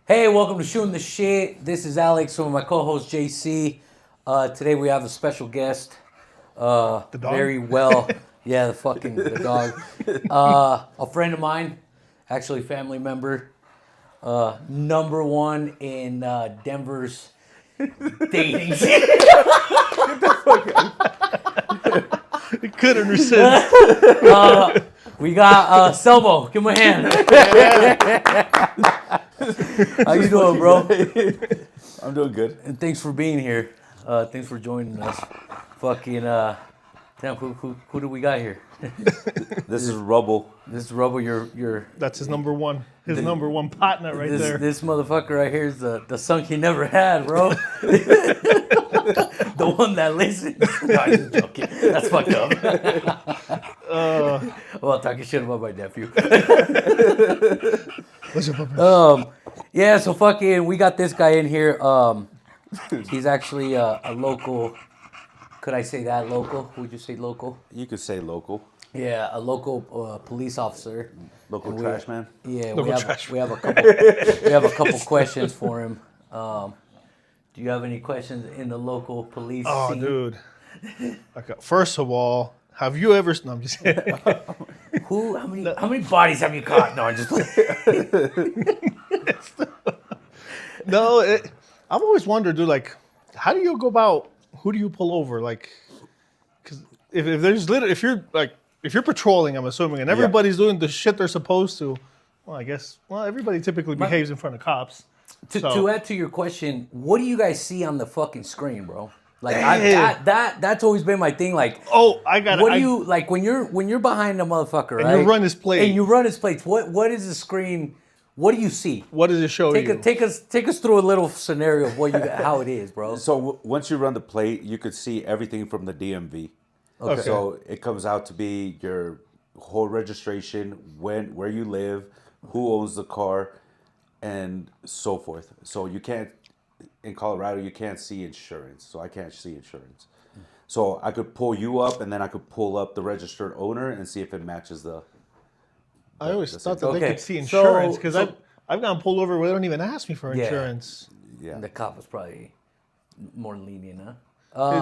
Hey, welcome to Shooting the Shit. This is Alex with my co-host JC. Today we have a special guest. The dog? Very well, yeah, the dog. A friend of mine, actually family member. Number one in Denver's dating scene. It couldn't resist. We got Selmo. Give him a hand. How you doing, bro? I'm doing good. And thanks for being here. Thanks for joining us. Fucking damn, who do we got here? This is Rubble. This is Rubble. Your That's his number one. His number one partner right this there. this motherfucker right here is the son he never had, bro. The one that listens. No, I'm just joking. That's fucked up. Well, talking shit about my nephew. What's your purpose? Yeah, so fucking, we got this guy in here. He's actually a local. Could I say that local? Would you say local? You could say local. Yeah, a local police officer. Local And trash man. Yeah, Local we have trash we have a couple questions for him. Do you have any questions in the local police Oh, scene? dude. Okay. First of all, have you ever? No, I'm just kidding. How many bodies have you caught? No, I'm just No, I've always wondered, dude. Like, how do you go about? Who do you pull over? Like, because if there's if you're patrolling, I'm assuming, and everybody's doing the shit they're supposed to. Well, I guess. Well, everybody typically behaves in front of cops. To add to your question, what do you guys see on the fucking screen, bro? Like Hey. that's always been my thing. Like, Oh, I got it. what do you like when you're behind a motherfucker, right? And you run his plate. And you run his plates. What is the screen? What do you see? What does it show you? Take us through a little scenario of how it is, bro. So once you run the plate, you could see everything from the DMV. Okay. So it comes out to be your whole registration, where you live, who owns the car, and so forth. So you can't, in Colorado, you can't see insurance. So I can't see insurance. So I could pull you up, and then I could pull up the registered owner and see if it matches the. I always That's thought it. that they Okay, could see so- insurance because so- I've gotten pulled over where they don't even ask me for Yeah. insurance. Yeah. And the cop was probably more lenient, huh?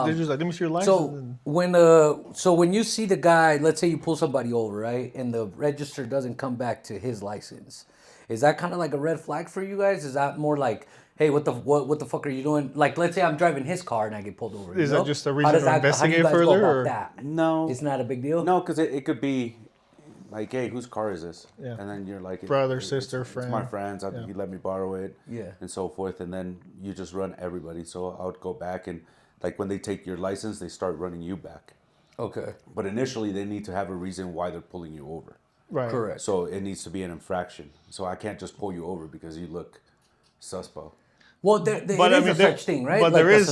They're just like, let me see your license. So and when you see the guy, let's say you pull somebody over, right, and the register doesn't come back to his license, is that kind of like a red flag for you guys? Is that more like, hey, what the fuck are you doing? Like, let's say I'm driving his car and I get pulled over. Is that just a reason How does to how do you investigate guys go further, about or- that? No. It's not a big deal. No, because it could be like, hey, whose car is this? Yeah. And then you're like, Brother, it's- sister, it's friend. my friend's. Yeah. You let me borrow it. Yeah. And so forth. And then you just run everybody. So I would go back and, like, when they take your license, they start running you back. Okay. But initially, they need to have a reason why they're pulling you over. right. Correct. So it needs to be an infraction. So I can't just pull you over because you look suspect. Well, But, it is I mean, a there- such thing, right? but like there a is-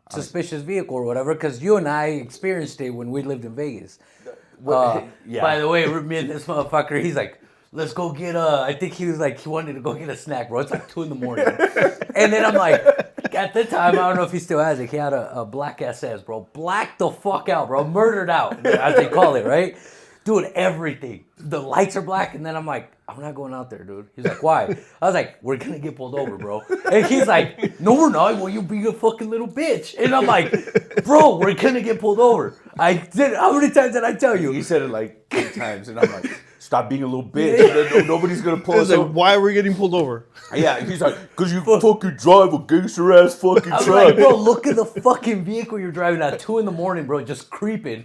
suspicious vehicle or whatever. Because you and I experienced it when we lived in Vegas. Yeah. By the way, me and this motherfucker, he's like, let's go get I think he was like, he wanted to go get a snack, bro. It's like 2 a.m. And then I'm like, at the time, I don't know if he still has it. He had a black SS, bro. Blacked the fuck out, bro. Murdered out, as they call it, right? Doing everything. The lights are black. And then I'm like, I'm not going out there, dude. He's like, why? I was like, we're going to get pulled over, bro. And he's like, no, we're not. Well, you be a fucking little bitch. And I'm like, bro, we're going to get pulled over. I did. How many times did I tell you? He said it like 8 times. And I'm like, stop being a little bitch. And then nobody's going to pull It's us like, over. why are we getting pulled over? Yeah, he's like, because you fucking drive a gangster ass fucking I'm truck. like, bro, look at the fucking vehicle you're driving at 2 a.m, bro, just creeping.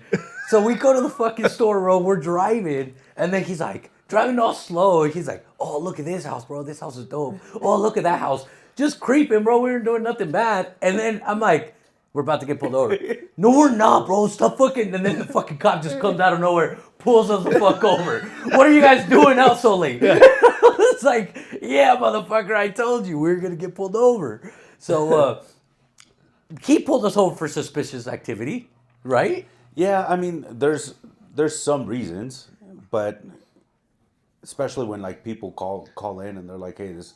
So we go to the fucking store, bro. We're driving, and then he's like, driving all slow. And he's like, oh, look at this house, bro. This house is dope. Oh, look at that house. Just creeping, bro. We weren't doing nothing bad. And then I'm like, we're about to get pulled over. No, we're not, bro. Stop fucking. And then the fucking cop just comes out of nowhere, pulls us the fuck over. What are you guys doing out so late? It's like, yeah, motherfucker, I told you we were going to get pulled over. So he pulled us over for suspicious activity, right? Yeah, I mean, there's some reasons, but especially when like people call in and they're like, hey, this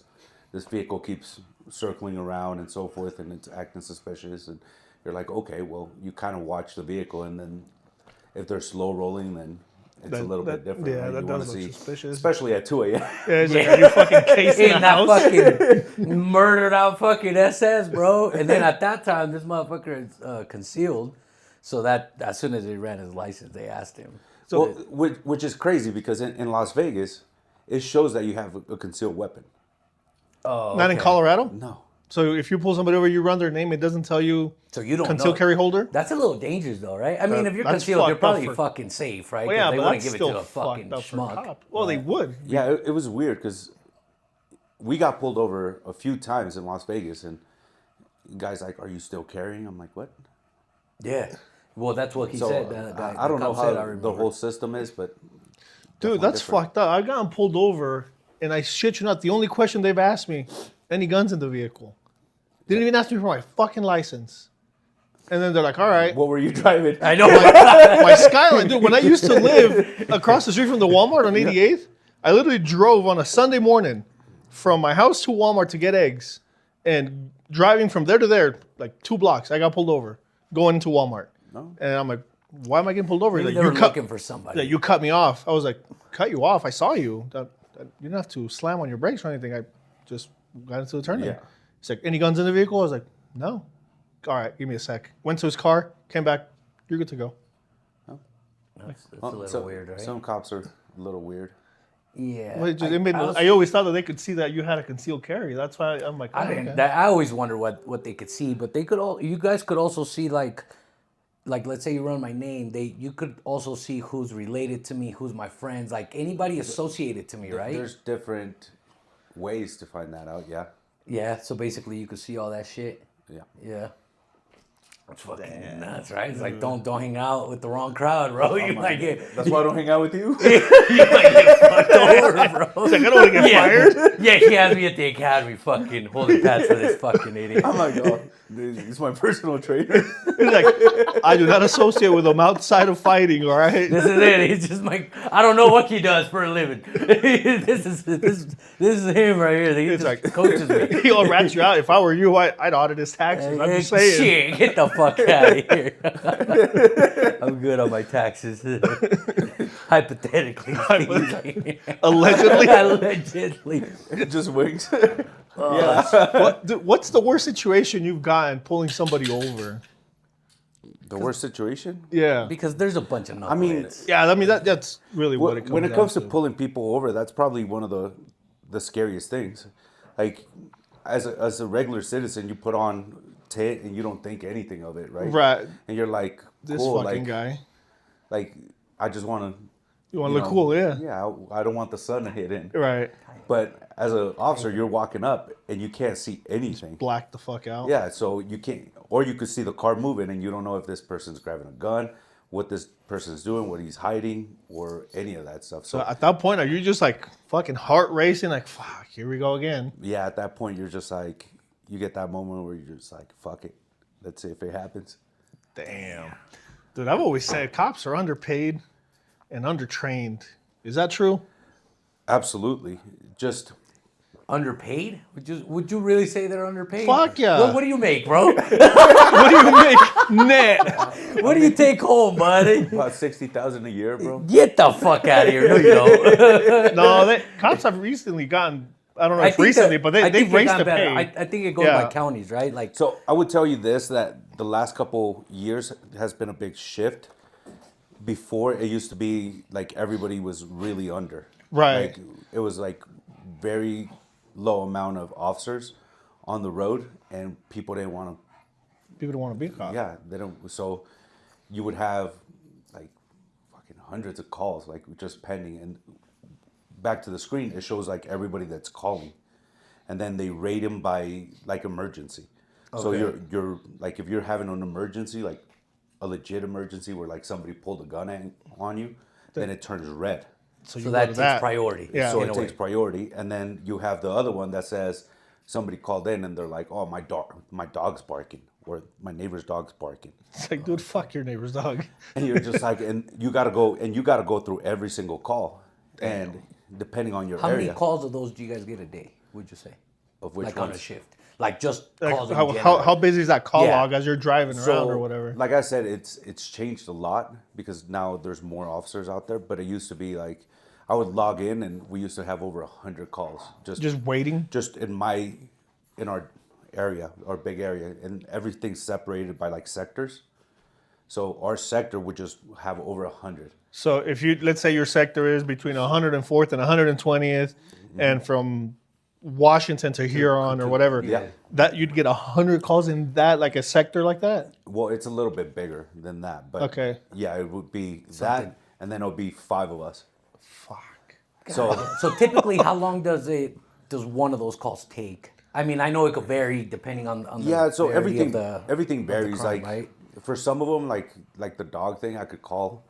vehicle keeps circling around and so forth, and it's acting suspicious, and you're like, okay, well, you kind of watch the vehicle, and then if they're slow rolling, then it's a little bit different. Yeah, right? that You wanna does look see, suspicious. especially at 2 a.m. Yeah, it's like, are you fucking casing In the that house? fucking murdered out fucking SS, bro. And then at that time, this motherfucker is concealed. So that as soon as he ran his license, they asked him. Well, which is crazy because in Las Vegas, it shows that you have a concealed weapon. Oh, Not in okay. Colorado? No. So if you pull somebody over, you run their name, it doesn't tell you So you don't concealed know. carry holder? That's a little dangerous, though, right? I mean, if you're That's concealed, you're fucked up probably for- fucking safe, right? Well, 'Cause yeah, they but wouldn't that's give it to still a fucking fucked up for schmuck. cop. Well, they would. Yeah, it was weird because we got pulled over a few times in Las Vegas, and guys like, "Are you still carrying?" I'm like, "What?" Yeah. Well, that's what he So said. The guy, I don't the know cop said, I how the remember. whole system is, but Dude, definitely that's different. fucked up. I've gotten pulled over, and I shit you not, the only question they've asked me, any guns in the vehicle? Didn't even ask me for my fucking license. And then they're like, all right. What were you driving? I know. My Skyline, dude, when I used to live across the street from the Walmart on 88th, I literally drove on a Sunday morning from my house to Walmart to get eggs. And driving from there to there, like 2 blocks, I got pulled over going into Walmart. No. And I'm like, why am I getting pulled over? Maybe He's they like, were you cut, looking for somebody. yeah, you cut me off. I was like, cut you off? I saw you. You didn't have to slam on your brakes or anything. I just got into the turn lane. Yeah. He's like, any guns in the vehicle? I was like, no. All right, give me a sec. Went to his car, came back. You're good to go. That's a little weird, right? Some cops are a little weird. Yeah. But it made was- I always thought that they could see that you had a concealed carry. That's why I'm like, oh, I didn't. okay. I always wonder what they could see, but they could all. You guys could also see like let's say you run my name. You could also see who's related to me, who's my friends, like anybody associated to me, right? There's different ways to find that out. Yeah. Yeah. So basically, you could see all that shit. Yeah. Yeah. It's fucking nuts, right? It's like don't hang out with the wrong crowd, bro. You might get That's why I don't hang out with you. you might get fucked over, bro. It's like, I don't want to get fired. Yeah, he has me at the academy fucking holding pads for this fucking idiot. I'm like, oh, he's my personal trainer. He's like, I do not associate with him outside of fighting, all right? This is it. He's just like, I don't know what he does for a living. this is him right here. He It's just like- coaches me. He'll rat you out. If I were you, I'd audit his taxes. I'm just saying. Shit, get the fuck out of here. I'm good on my taxes. Hypothetically speaking. Allegedly. Allegedly. It just wings. What's the worst situation you've gotten pulling somebody over? The worst situation? Yeah. Because there's a bunch of knuckleheads. mean, Yeah, I mean, that's really what it comes when it down comes to pulling people over, that's probably one of the scariest things. Like, as a regular citizen, you put on tit and you don't think anything of it, right? Right. And you're like, This cool, fucking like, guy. like I just want to. You want to look cool, yeah. Yeah, I don't want the sun to hit in. Right. But as an officer, you're walking up and you can't see anything. Black the fuck out. Yeah, so you can't, or you could see the car moving and you don't know if this person's grabbing a gun, what this person's doing, what he's hiding, or any of that stuff. So So at that point, are you just like fucking heart racing? Like, fuck, here we go again. yeah, at that point, you're just like, you get that moment where you're just like, fuck it, let's see if it happens. Damn. Dude, I've always said cops are underpaid and undertrained. Is that true? Absolutely, just Underpaid? Would you really say they're underpaid? Fuck yeah. What do you make, bro? What do you make net? What do you take home, buddy? about 60,000 a year, bro. Get the fuck out of here. No, you don't. No, cops have recently gotten, I don't know if recently, but they've raised the pay. I think it goes Yeah. by counties, right? Like, So I would tell you this, that the last couple years has been a big shift. Before, it used to be like everybody was really under. Right. Like, it was like very low amount of officers on the road, and people didn't want to. People don't want to be a cop. Yeah, they don't. So you would have like fucking hundreds of calls, like just pending, and back to the screen, it shows like everybody that's calling, and then they rate them by like emergency. So Okay. you're like, if you're having an emergency, like a legit emergency where like somebody pulled a gun on you, then it turns red. So, so you that go to takes priority. Yeah. So in it a way. takes priority, and then you have the other one that says somebody called in and they're like, "Oh, my dog's barking," or "My neighbor's dog's barking," It's like, dude, fuck your neighbor's dog. and you're just like, and you gotta go through every single call, and depending on your How area, many calls of those do you guys get a day, would you say? of which Like on a ones? shift. Like just Like calls in how general. busy is that call Yeah. log as you're driving around or whatever? Like I said, it's changed a lot because now there's more officers out there. But it used to be like I would log in and we used to have over 100 calls Just waiting. just in our area, our big area, and everything's separated by like sectors. So our sector would just have over 100. So if you let's say your sector is between 104th and 120th, and from Washington to Huron or whatever, Yeah. that you'd get 100 calls in that like a sector like that. Well, it's a little bit bigger than that, but Okay. yeah, it would be that, and then it'll be 5 of us. Fuck. So typically, how long does one of those calls take? I mean, I know it could vary depending on the Yeah, so severity of everything varies. crime, Like right? for some of them, like the dog thing, I could call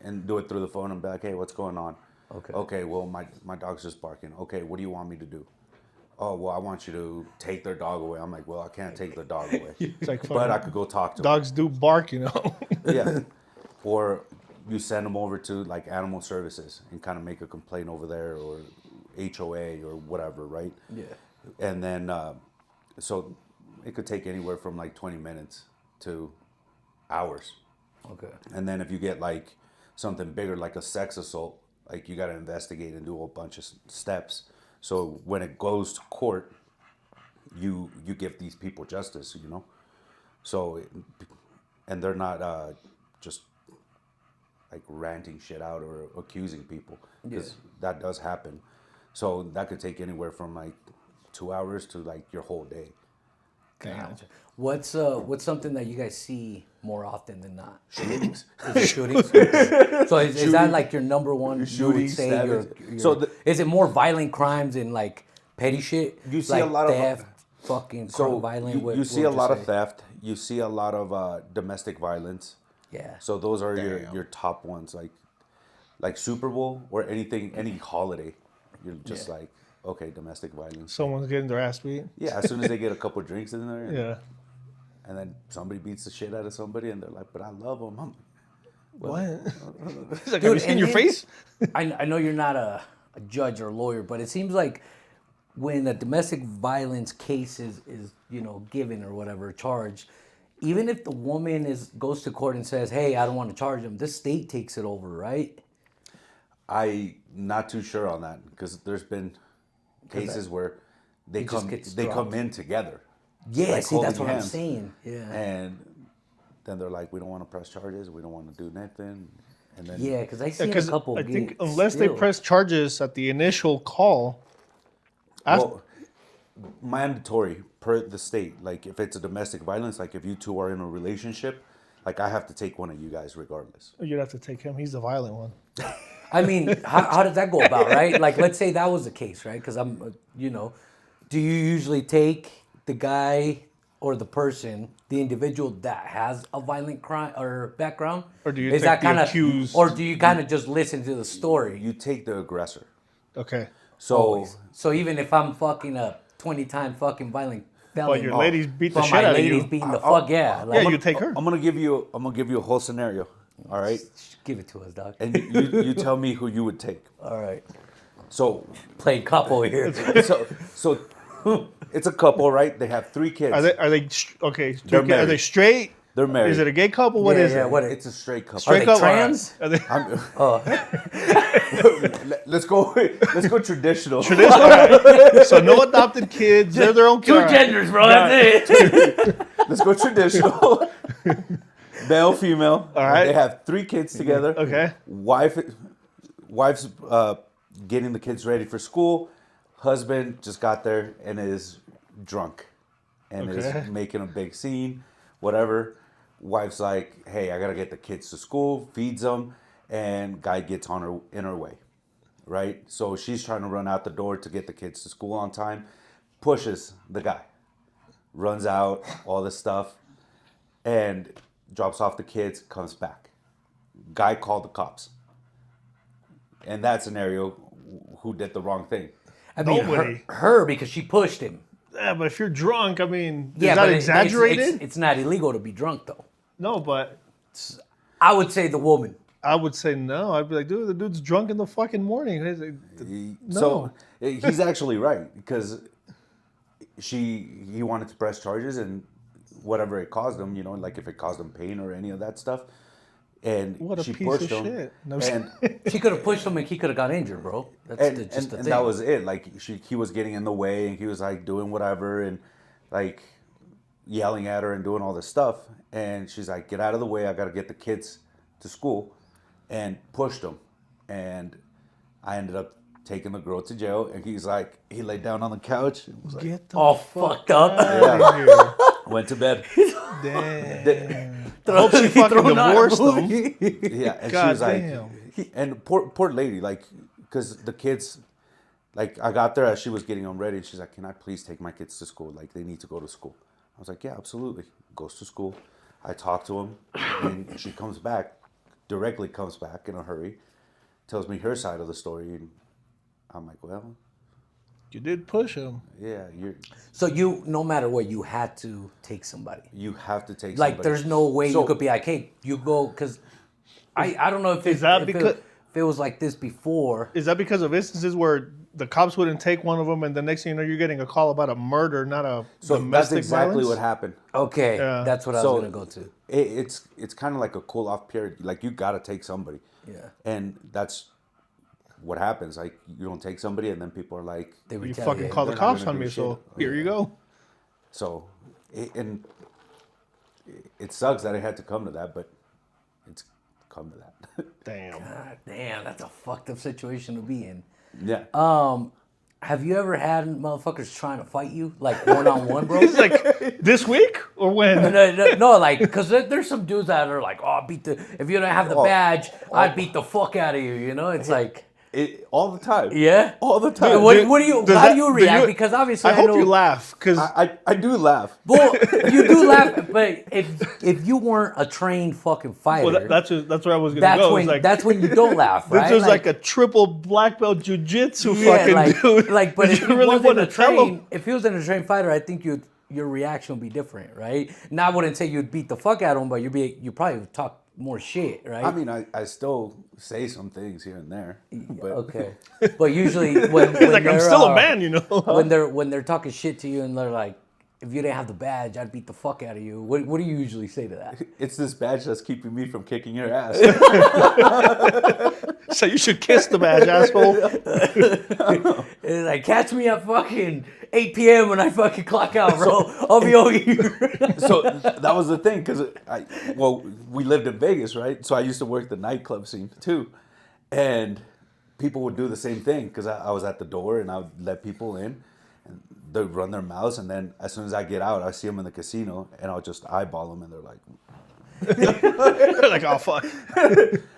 and do it through the phone and be like, "Hey, what's going on?" Okay. Okay. Well, my dog's just barking. Okay. What do you want me to do? Oh, well, I want you to take their dog away. I'm like, well, I can't take the dog away, It's like but I fucking could go talk to dogs do bark, you know. them. Yeah. Or you send them over to like animal services and kind of make a complaint over there, or HOA or whatever, right? Yeah. And then so it could take anywhere from like 20 minutes to hours. Okay. And then if you get like something bigger like a sex assault, like you got to investigate and do a whole bunch of steps. So when it goes to court, you give these people justice, you know. So and they're not just like ranting shit out or accusing people, because that does happen. So that could take anywhere from like 2 hours to like your whole day. Gotcha. What's something that you guys see more often than not? Shootings. Is it shootings? So is that like your number one? You would Shootings, say stabbings. So is it more violent crimes and like petty shit? You see like a lot of theft, fucking So violent. you see a lot of theft. You see a lot of domestic violence. Yeah. So those are your top ones, like Super Bowl or any holiday. You're just like, okay, domestic violence. Someone's getting their ass beat. Yeah, as soon as they get a couple drinks in there, Yeah. and then somebody beats the shit out of somebody, and they're like, "But I love them." I'm What? He's like, Dude, have you seen and your then- face? I know you're not a judge or a lawyer, but it seems like when a domestic violence case is given or whatever charged, even if the woman goes to court and says, "Hey, I don't want to charge him," the state takes it over, right? I not too sure on that, because there's been cases where they just gets come dropped. in together. Yeah, Like see, that's holding what I'm hands. saying. Yeah. And then they're like, "We don't want to press charges. We don't want to do nothing." And then Yeah, because I see a Because couple. I think get unless they still. press charges at the initial call, well, mandatory per the state. Like if it's a domestic violence, like if you two are in a relationship, like I have to take one of you guys regardless. you'd have to take him. He's the violent one. I mean, how does that go about, right? Like, let's say that was the case, right? Because do you usually take the guy or the person, the individual that has a violent crime or background? Or do you is take that the kinda, accused? or do you kind of just listen to the story? You take the aggressor. Okay. So Always. So even if I'm fucking a 20-time fucking violent felon, But your ladies beat the but shit my out of ladies you. beating the fuck, yeah. Like, Yeah, you take her. I'm gonna give you a whole scenario. All right, give it to us, dog. and you tell me who you would take. All right. So Playing couple here. so it's a couple, right? They have 3 kids. Are they okay? They're Are married. they straight? They're married. Is it a gay couple? What is yeah, it? what It's a straight couple. Are they couple? trans? Are they, Let's go traditional. so no adopted kids. They're their own Two kids. genders, bro. That's it. Let's go traditional. Male, female. All right. They have 3 kids together. Okay. Wife's getting the kids ready for school. Husband just got there and is drunk and Okay. is making a big scene, whatever. Wife's like, "Hey, I gotta get the kids to school," feeds them, and guy gets in her way, right? So she's trying to run out the door to get the kids to school on time, pushes the guy, runs out, all this stuff, and drops off the kids, comes back. Guy called the cops. In that scenario, who did the wrong thing? I mean, Nobody. her because she pushed him. Yeah, but if you're drunk, I mean, Yeah, is that but exaggerated? It's not illegal to be drunk, though. No, but I would say the woman. I would say no. I'd be like, dude, the dude's drunk in the fucking morning. He's like, So he's actually right, because he wanted to press charges and whatever it caused him, you know, like if it caused him pain or any of that stuff. And What a she piece pushed of him. shit. No, And She could have pushed him and he could have got injured, bro. That's and, just the and thing. that was it. Like he was getting in the way and he was like doing whatever and like yelling at her and doing all this stuff. And she's like, "Get out of the way. I got to get the kids to school," and pushed him. And I ended up taking the girl to jail. And he's like, he laid down on the couch and was like, get the all fuck fucked up. out of here. went to bed. Damn. I hope she fucking Thrown out of divorced the him. movie. Yeah, and she God was like, damn. and poor lady, like, because the kids, like, I got there as she was getting them ready, and she's like, "Can I please take my kids to school? Like, they need to go to school." I was like, "Yeah, absolutely." Goes to school. I talk to him, and she comes back, directly comes back in a hurry, tells me her side of the story, and I'm like, "Well, You did push him. yeah, So you, no matter what, you had to take somebody. you have to take Like, somebody." there's no way So- you could be like, hey, you go, because I don't know if Is that because- if it was like this before. Is that because of instances where the cops wouldn't take one of them, and the next thing you know, you're getting a call about a murder, not a So that's domestic exactly violence? what happened. Okay, Yeah. that's what I So- was gonna go to. It's kind of like a cool off period. Like you got to take somebody. Yeah. And that's what happens. Like you don't take somebody, and then people are like, They You retaliate. fucking call the They're not cops gonna on do me, so shit. here you go. so, and it sucks that it had to come to that, but it's come to that. Damn. God damn, that's a fucked up situation to be in. Yeah. Have you ever had motherfuckers trying to fight you, like one-on-one, bro? It's like this week or when? No, like, because there's some dudes that are like, oh, I'll beat the, if you don't have the badge, I'd beat the fuck out of you, you know? It's like, All the time. yeah? All the time. What do you, Does how that- do you do react? you- Because obviously I I hope know, you laugh, because I do laugh. well, you do laugh, but if you weren't a trained fucking fighter, that's where I was gonna go. It's like, that's when you don't laugh, right? this was like a triple black belt jujitsu yeah, fucking like, dude. like, but Did if you he really wasn't want a to tell trained, him? if he wasn't a trained fighter, I think your reaction would be different, right? Now I wouldn't say you'd beat the fuck out of him, but you probably would talk more shit, right? I mean, I still say some things here and there. But Okay, but usually when He's like, I'm they're, still a man, you know. when they're talking shit to you and they're like, if you didn't have the badge, I'd beat the fuck out of you. What do you usually say to that? it's this badge that's keeping me from kicking your ass. So you should kiss the badge, asshole. It's like, catch me at fucking 8 p.m. when I fucking clock out, bro. I'll be over here. So that was the thing, because we lived in Vegas, right? So I used to work the nightclub scene too, and people would do the same thing because I was at the door and I would let people in, and they'd run their mouths, and then as soon as I get out, I see them in the casino, and I'll just eyeball them, and they're like, Like, oh fuck.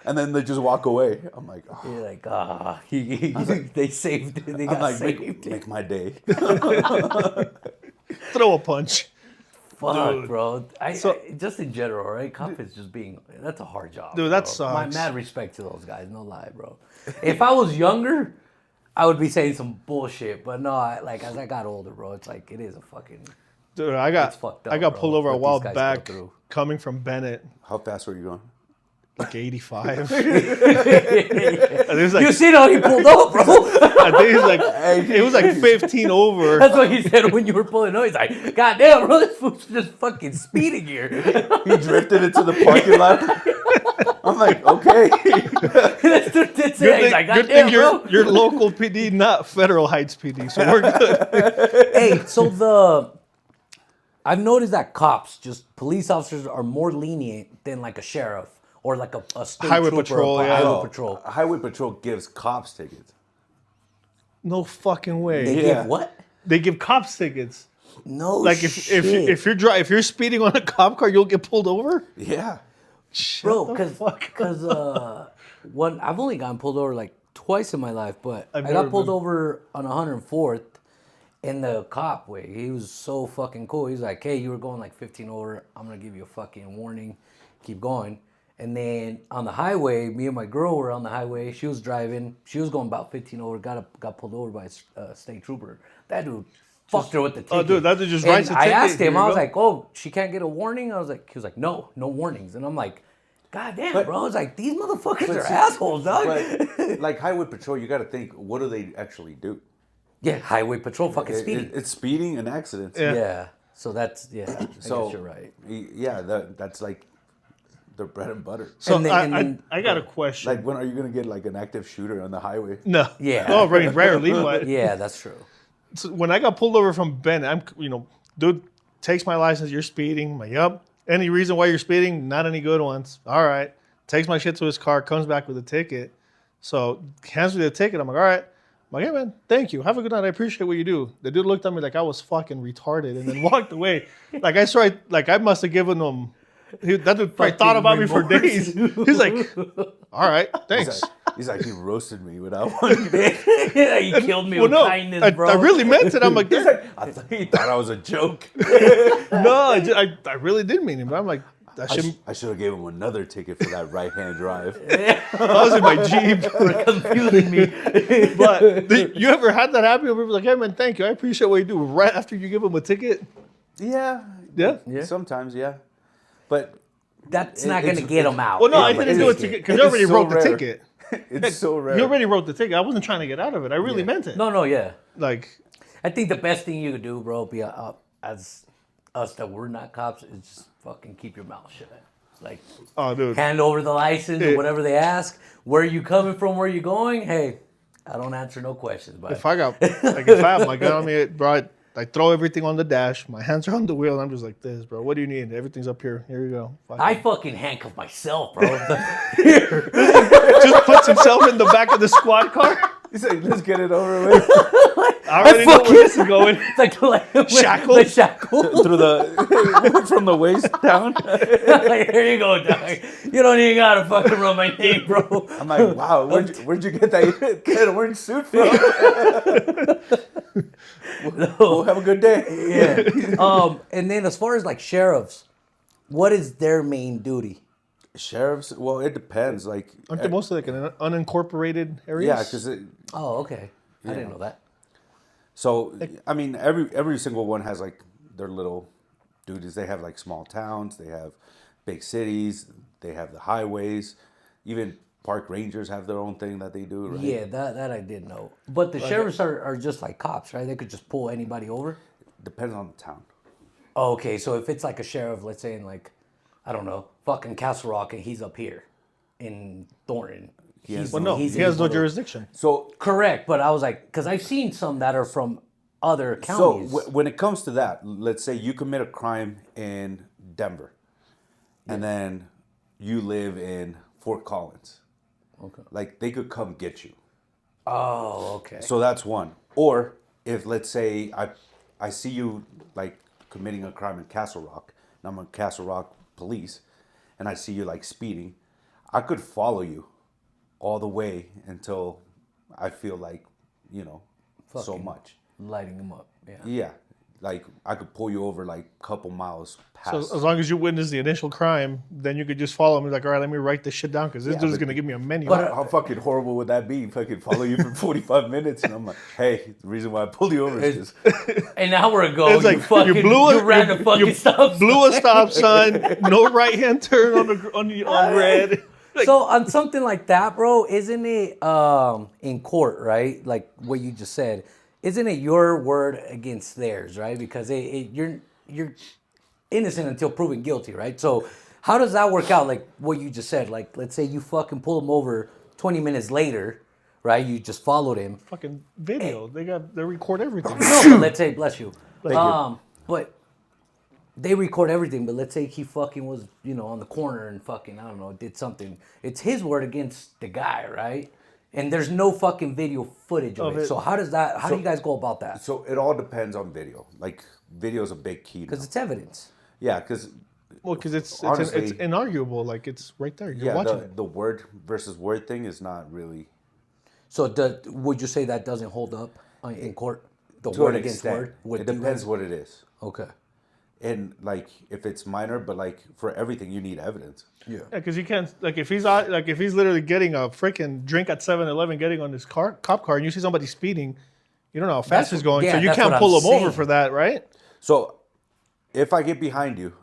and then they just walk away. I'm like, oh. You're like, they saved it. They I'm got like, saved. make my day. Throw a punch. Fuck, Dude. bro. So- Just in general, right? Cop is just being, that's a hard job. Dude, that bro. My sucks. mad respect to those guys, no lie, bro. If I was younger, I would be saying some bullshit. But no, as I got older, bro, it's like, it is a fucking, Dude, I It's fucked up, got bro, pulled over a what while these guys go back through. coming from Bennett, How fast were you going? like 85. I think it's like, you see how he pulled up, bro? I think it's like it was like 15 over. That's what he said when you were pulling up. He's like, God damn, bro, this fool's just fucking speeding here. He drifted into the parking lot. I'm like, okay. That's what it said. He's like, God Good damn, thing bro. you're local PD, not Federal Heights PD, so we're good. Hey, so I've noticed that police officers are more lenient than like a sheriff or like a state Highway trooper patrol, or a yeah. highway Oh, patrol. Highway Patrol gives cops tickets. No fucking way. They Yeah. give what? They give cops tickets. No Like shit. if you're speeding on a cop car, you'll get pulled over. Yeah. Bro, Shut the fuck up. because I've only gotten pulled over like twice in my life, but I've I never got pulled been. over on 104th in the cop way. He was so fucking cool. He's like, hey, you were going like 15 over. I'm gonna give you a fucking warning. Keep going. And then on the highway, me and my girl were on the highway. She was driving. She was going about 15 over. Got pulled over by a state trooper. That dude fucked her with the ticket. Oh, dude, that dude just And writes a I ticket. asked him. Here I you was go. like, oh, she can't get a warning. He was like, no warnings. And I'm like, God damn, But- bro. I was like, these motherfuckers are see, assholes, dog. But like Highway Patrol, you got to think, what do they actually do? Yeah, highway patrol, fucking speeding. It's speeding and accidents. Yeah. So that's I So guess you're right. Yeah, that's like their bread and butter. So And then- I got a question. Like, when are you gonna get like an active shooter on the highway? No. Yeah. Oh, rarely. But Yeah, that's true. so when I got pulled over from Ben, dude takes my license. You're speeding. I'm like, yup. Any reason why you're speeding? Not any good ones. All right. Takes my shit to his car. Comes back with a ticket. So hands me the ticket. I'm like, all right. I'm like, hey man, thank you. Have a good night. I appreciate what you do. The dude looked at me like I was fucking retarded and then walked away. Like I swear, I must have given him. That dude probably thought about me for days. He's like, all right, thanks. He's like, he roasted me with that one. Yeah, you killed me with kindness, bro. I really meant it. I'm like, He thought I was a joke. no, I really did mean it. But I'm like, I should have gave him another ticket for that right-hand drive. I was in my Jeep. for confusing me. But you ever had that happen? Where people like, hey man, thank you. I appreciate what you do. Right after you give them a ticket. Yeah. Yeah. Sometimes, yeah. But That's not going to get them out. Well, no, I Yeah, didn't but do a it's- ticket because you already it's so wrote the rare. ticket. it's so rare. You already wrote the ticket. I wasn't trying to get out of it. I really meant it. No, yeah. Like, I think the best thing you could do, bro, be as us that we're not cops, is just fucking keep your mouth shut. Like, oh, dude. hand over the license or whatever they ask. Where are you coming from? Where are you going? Hey, I don't answer no questions. But If I have my gun on me, bro, I throw everything on the dash. My hands are on the wheel, and I'm just like this, bro. What do you need? Everything's up here. Here you go. I fucking handcuff myself, bro. Just puts himself in the back of the squad car. He's like, let's get it over with. I already know where this is going. It's like Shackled? the shackle. Through the from the waist down. Like, here you go, dog. You don't even gotta fucking run my name, bro. I'm like, wow, where'd you get that orange suit from? We'll have a good day. Yeah. And then as far as like sheriffs, what is their main duty? Sheriffs, well, it depends. Like, Aren't they mostly like in unincorporated areas? yeah, because Oh, okay. I didn't know that. so I mean, every single one has like their little duties. They have like small towns. They have big cities. They have the highways. Even park rangers have their own thing that they do. Right? Yeah, that I did know. But the sheriffs are just like cops, right? They could just pull anybody over. Depends on the town. Oh, okay, so if it's like a sheriff, let's say in like, I don't know, fucking Castle Rock, and he's up here in Thornton. He has Well, no, he in has no one of- jurisdiction. So Correct, but I was like, because I've seen some that are from other So counties. when it comes to that, let's say you commit a crime in Denver, and then you live in Fort Collins. Okay. Like, they could come get you. Oh, okay. So that's one. Or if, let's say, I see you like committing a crime in Castle Rock, and I'm a Castle Rock police, and I see you like speeding, I could follow you all the way until I feel like, so Fucking much. Lighting them up. Yeah. Yeah, like I could pull you over like a couple miles So past. as long as you witness the initial crime, then you could just follow him. Like, all right, let me write this shit down because this Yeah, dude's but- gonna give me a menu. How fucking horrible would that be? If I could follow you for 45 minutes, and I'm like, hey, the reason why I pulled you over is because An hour ago, It's like you fucking you ran a fucking stop blew a stop sign, no right hand turn on red. So on something like that, bro, isn't it in court, right? Like what you just said, isn't it your word against theirs, right? Because you're innocent until proven guilty, right? So how does that work out? Like what you just said, like let's say you fucking pull him over 20 minutes later, right? You just followed him. Fucking video. They record everything. No, but let's say, bless you. Thank you. But they record everything, but let's say he fucking was, on the corner and fucking, I don't know, did something. It's his word against the guy, right? And there's no fucking video footage of it. So how does that, how do you guys go about that? so it all depends on video. Like, video is a big key. Because Now. it's evidence. Yeah, because Well, because it's Honestly- inarguable. Like it's right there. You're watching it. the word versus word thing is not really So would you say that doesn't hold up in court? The to word an against extent. word? With It depends what it is. Okay. And like if it's minor, but like for everything you need evidence. Yeah. Yeah, because you can't if he's literally getting a freaking drink at 7-Eleven, getting on this cop car, and you see somebody speeding, you don't know how fast That's- he's going, yeah, so you that's can't what pull I'm him over saying. for that, right? So if I get behind you,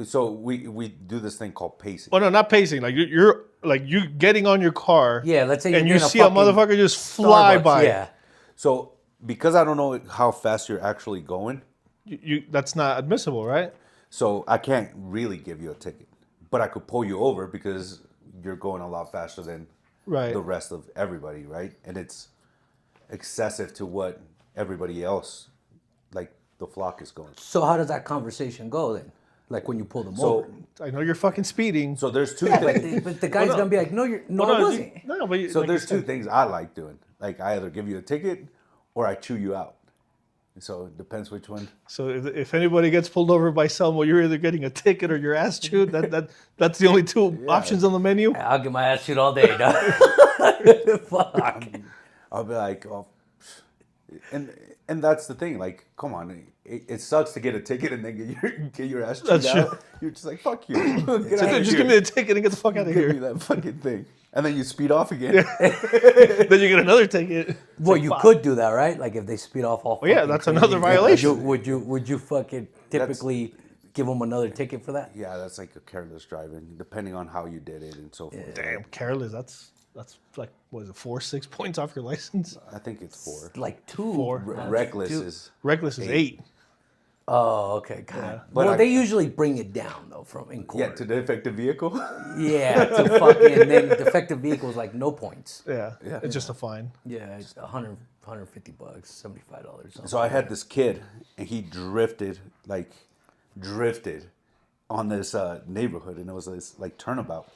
so we do this thing called pacing. Well, no, not pacing. Like you're getting on your car. Yeah, let's say and you're you in see a fucking motherfucker just fly Starbucks, by. Yeah. So because I don't know how fast you're actually going, You that's not admissible, right? so I can't really give you a ticket. But I could pull you over because you're going a lot faster than Right. the rest of everybody, right? And it's excessive to what everybody else, like the flock, is going. So how does that conversation go then? Like when you pull them So, over. I know you're fucking speeding. so there's two But things. the guy's no. gonna be like, no, you're no, Well, I no, wasn't. no, but So like there's you two said, things I like doing. Like I either give you a ticket or I chew you out. So it depends which one. So if anybody gets pulled over by Selmo, you're either getting a ticket or your ass chewed. That's the only two options on the menu. I'll get my ass shit all day, dog. Fuck. I'll be like, oh, and that's the thing. Like, come on, it sucks to get a ticket and then get your ass chewed That's out. true. You're just like, fuck you. So just give me the ticket and get the fuck out of Give me here. that fucking thing, and then you speed off again. Then you get another ticket. Well, you could do that, right? Like if they speed off all. yeah, fucking that's crazy, another violation. Would you fucking typically give them another ticket for that? Yeah, that's like a careless driving, depending on how you did it and so forth. Damn, careless. That's like what is it, 4-6 points off your license? I think it's 4. Like two. Four. Reckless Two. is Reckless is 8. Oh, okay. God. But Well, I- they usually bring it down though from in court. to the defective vehicle. Yeah, to fucking then defective vehicles like no points. Yeah, it's just a fine. Yeah, it's $150, $75. So I had this kid, and he drifted on this neighborhood, and it was this like turnabout.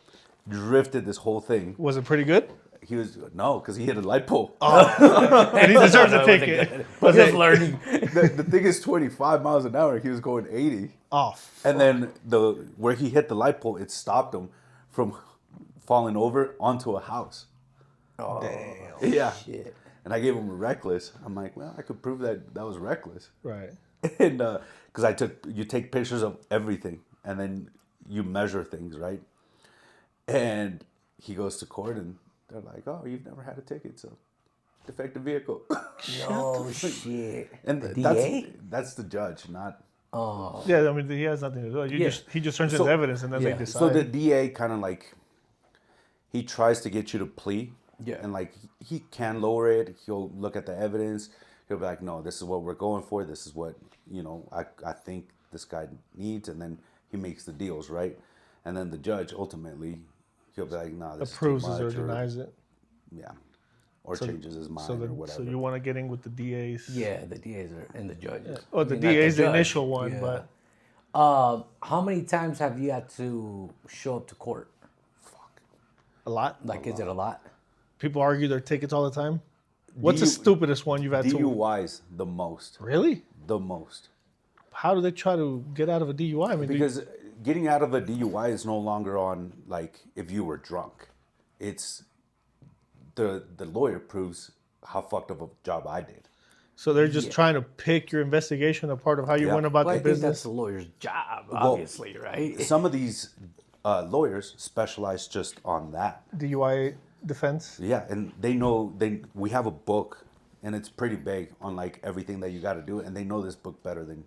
Drifted this whole thing. Was it pretty good? He was no, because he hit a light pole. And he deserves a ticket. Was Just it? learning. The thing is 25 miles an hour. He was going 80, Oh, and then where he hit the light pole, it stopped him from falling over onto a house. Oh, Yeah. shit. And I gave him a reckless. I'm like, well, I could prove that was reckless. right. And because you take pictures of everything and then you measure things, right? And he goes to court and they're like, oh, you've never had a ticket, so defective vehicle. No shit. And The that's DA? that's the judge, not. Yeah, I mean, he has nothing to do. He just turns in So- evidence and then they decide. So the DA kind of like he tries to get you to plea. Yeah. And like he can lower it. He'll look at the evidence. He'll be like, no, this is what we're going for. This is what I think this guy needs, and then he makes the deals, right? And then the judge ultimately he'll be like, nah, this approves is it too or much, denies it. yeah, or changes his mind So, or whatever. so you want to get in with the DAs? Yeah, the DAs are and the judges. Oh, the I mean, not DA is the judge. initial one, Yeah. but How many times have you had to show up to court? a lot. Like, is it a lot? People argue their tickets all the time. What's the DU stupidest one you've had to? DUIs the most, Really? the most. How do they try to get out of a DUI? I mean, Because getting out of a DUI is no longer on like if you were drunk. It's the lawyer proves how fucked up a job I did. so they're just trying to pick your investigation apart of how you Yeah. went about Well, I the think that's business. the lawyer's job, obviously, right? Some of these lawyers specialize just on that. DUI defense. Yeah, and we have a book, and it's pretty big on like everything that you got to do, and they know this book better than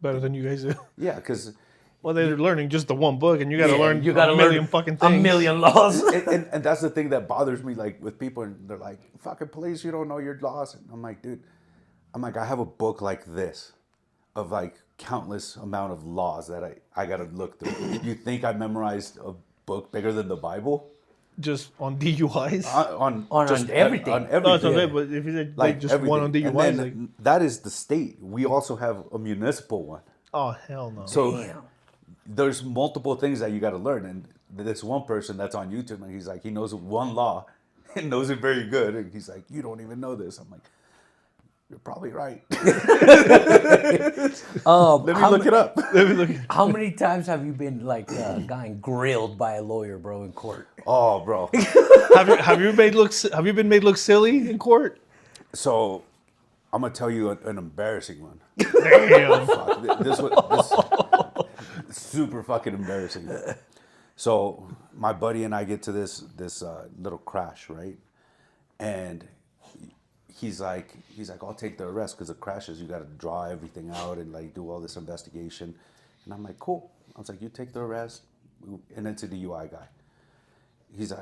Better than you guys do. yeah, because Well, they're learning just the one book, and you got to Yeah, learn you gotta a million learn fucking a things. million laws. and that's the thing that bothers me, like with people, and they're like, "Fucking police, you don't know your laws." And I'm like, dude, I have a book like this, of like countless amount of laws that I gotta look through. You think I memorized a book bigger than the Bible? Just on DUIs. On everything. On No, everything. it's okay, but if you said like just one on everything. DUIs, And like, then that is the state. We also have a municipal one. oh hell no. So Damn. there's multiple things that you got to learn. And this one person that's on YouTube, and he's like, he knows one law and knows it very good. And he's like, you don't even know this. I'm like, you're probably right. Let me look it up. Let me look. How many times have you been like gotten grilled by a lawyer, bro, in court? Oh, bro. Have you been made look silly in court? So I'm gonna tell you an embarrassing one. Damn. Fuck, this was super fucking embarrassing. So my buddy and I get to this little crash, right? And he's like, I'll take the arrest because the crashes, you got to draw everything out and like do all this investigation. And I'm like, cool. I was like, you take the arrest, and it's a DUI guy.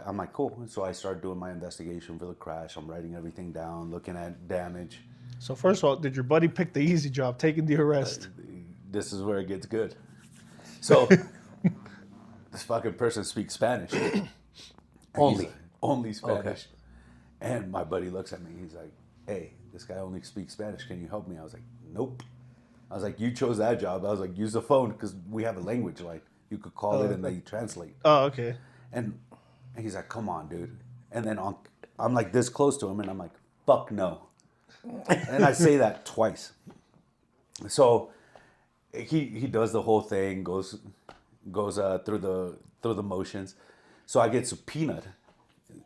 I'm like, cool. So I started doing my investigation for the crash. I'm writing everything down, looking at damage. So first of all, did your buddy pick the easy job, taking the arrest? This is where it gets good. So this fucking person speaks Spanish. Only. Only Spanish. And my buddy looks at me. He's like, "Hey, this guy only speaks Spanish. Can you help me?" I was like, "Nope." I was like, "You chose that job." I was like, "Use the phone because we have a language. Like you could call it and they translate." Oh, okay. And he's like, "Come on, dude." And then I'm like this close to him, and I'm like, "Fuck no." And I say that twice. So he does the whole thing, goes through the motions. So I get subpoenaed.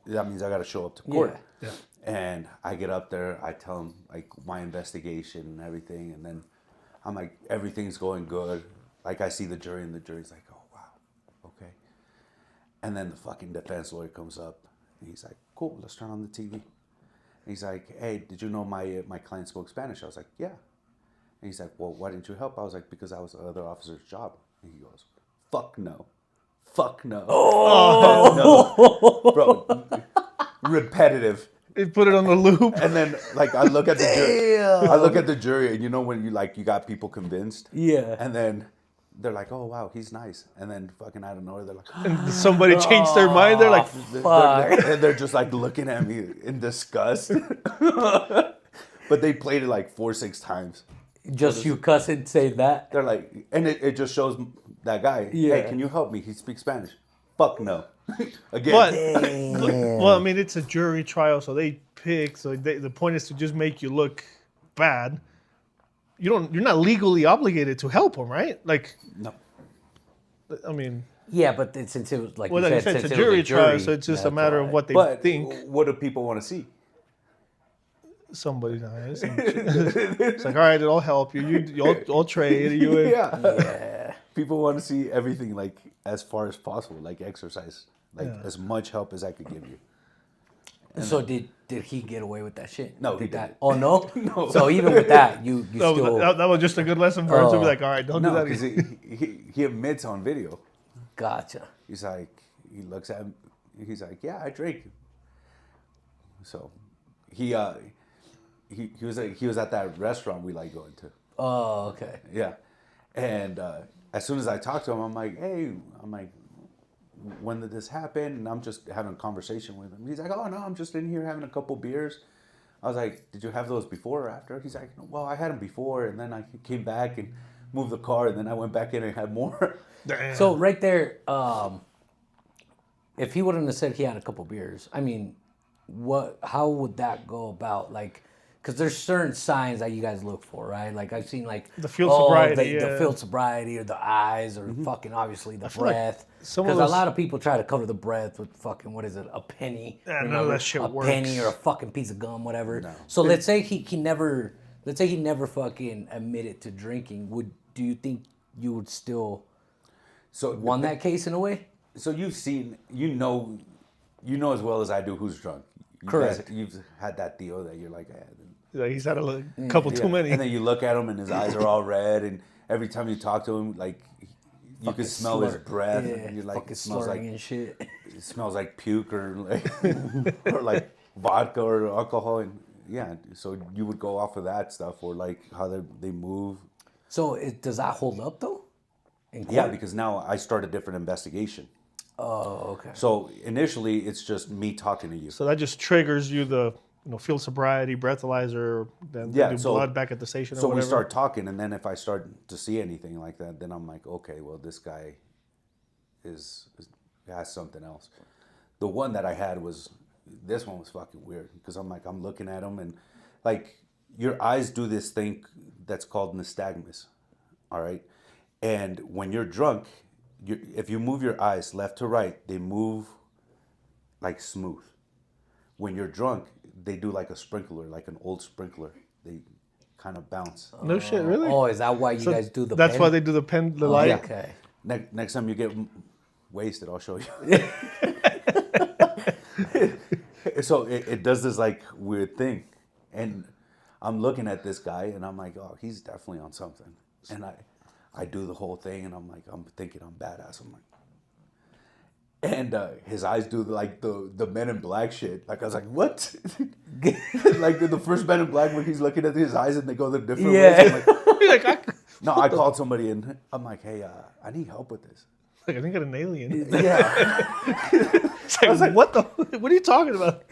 That means I got to show up to court. Yeah. And I get up there. I tell him like my investigation and everything, and then I'm like, everything's going good. Like I see the jury, and the jury's like, "Oh wow, okay." And then the fucking defense lawyer comes up, and he's like, "Cool, let's turn on the TV." And he's like, "Hey, did you know my client spoke Spanish?" I was like, "Yeah." And he's like, "Well, why didn't you help?" I was like, "Because that was the other officer's job." And he goes, "Fuck no. Fuck no." Oh! No. Bro, repetitive. It put it on the loop. And then like I look at the jury. I look at the jury, and you know when you got people convinced? Yeah. And then they're like, "Oh wow, he's nice." And then fucking out of nowhere, they're like, And somebody changed their mind. They're like, and they're just like looking at me in disgust. But they played it like 4-6 times. Just you cuss and say that. They're like, and it just shows that guy. Yeah. Hey, can you help me? He speaks Spanish. Fuck no. Again. but, well, I mean, it's a jury trial, so they pick. So the point is to just make you look bad. You're not legally obligated to help them, right? Like, No. I mean, Yeah, but since it was like well, you like said, it's since a it was jury trial, so it's just a that's matter of why. what they But think. what do people want to see? Somebody nice. It's like, all right, I'll help you. I'll trade you. Yeah. People want to see everything like as far as possible, like exercise, like as much help as I could give you. So did he get away with that shit? No, Did he that? didn't. Oh no? No. So even with that, you No, still that was just a good lesson for him to be like, all right, don't do No, that because again. he admits on video. gotcha. He's like, he looks at him. He's like, "Yeah, I drink." So he was at that restaurant we like going to. Oh, okay. Yeah, and as soon as I talked to him, I'm like, "Hey," I'm like, "When did this happen?" And I'm just having a conversation with him. He's like, "Oh no, I'm just in here having a couple beers." I was like, "Did you have those before or after?" He's like, "Well, I had them before, and then I came back and moved the car, and then I went back in and had more." Damn. So right there, if he wouldn't have said he had a couple beers, I mean, how would that go about? Like, because there's certain signs that you guys look for, right? Like I've seen like The field sobriety, the yeah. field sobriety, or the eyes, or fucking obviously the feel like breath. some of Because a those- lot of people try to cover the breath with fucking what is it, a penny? Yeah, none of remember? that shit a works. penny or a fucking piece of gum, whatever. No. So let's say he never fucking admitted to drinking. Do you think you would still So won that case in a way? So you've seen, you know as well as I do who's drunk. Correct. You've had that deal that you're like, Like, he's had a couple too many. And then you look at him and his eyes are all red, and every time you talk to him, like you can smell his breath, and you're like, fucking it smells like slurring and shit. it smells like puke or like or like vodka or alcohol, and yeah. So you would go off of that stuff or like how they move. So does that hold up though? In Yeah, court? because now I start a different investigation. Oh, okay. So initially, it's just me talking to you. So that just triggers you the field sobriety, breathalyzer, then Yeah, do so- blood back at the station or So whatever. we start talking, and then if I start to see anything like that, then I'm like, okay, well, this guy has something else. The one that I had this one was fucking weird because I'm looking at him, and like your eyes do this thing that's called nystagmus, all right? And when you're drunk, if you move your eyes left to right, they move like smooth. When you're drunk, they do like a sprinkler, like an old sprinkler. They kind of bounce. No shit, really? Oh, is that why you So guys do the That's pen? why they do the light. Okay. Next time you get wasted, I'll show you. So it does this like weird thing, and I'm looking at this guy, and I'm like, oh, he's definitely on something. And I do the whole thing, and I'm thinking I'm badass. I'm like, And his eyes do like the Men in Black shit. Like I was like, what? Like the first Men in Black when he's looking at his eyes and they go the different Yeah. ways. I'm like, You're like, no, I called somebody and I'm like, hey, I need help with this. I think I got an alien. Yeah. I was like, what are you talking about?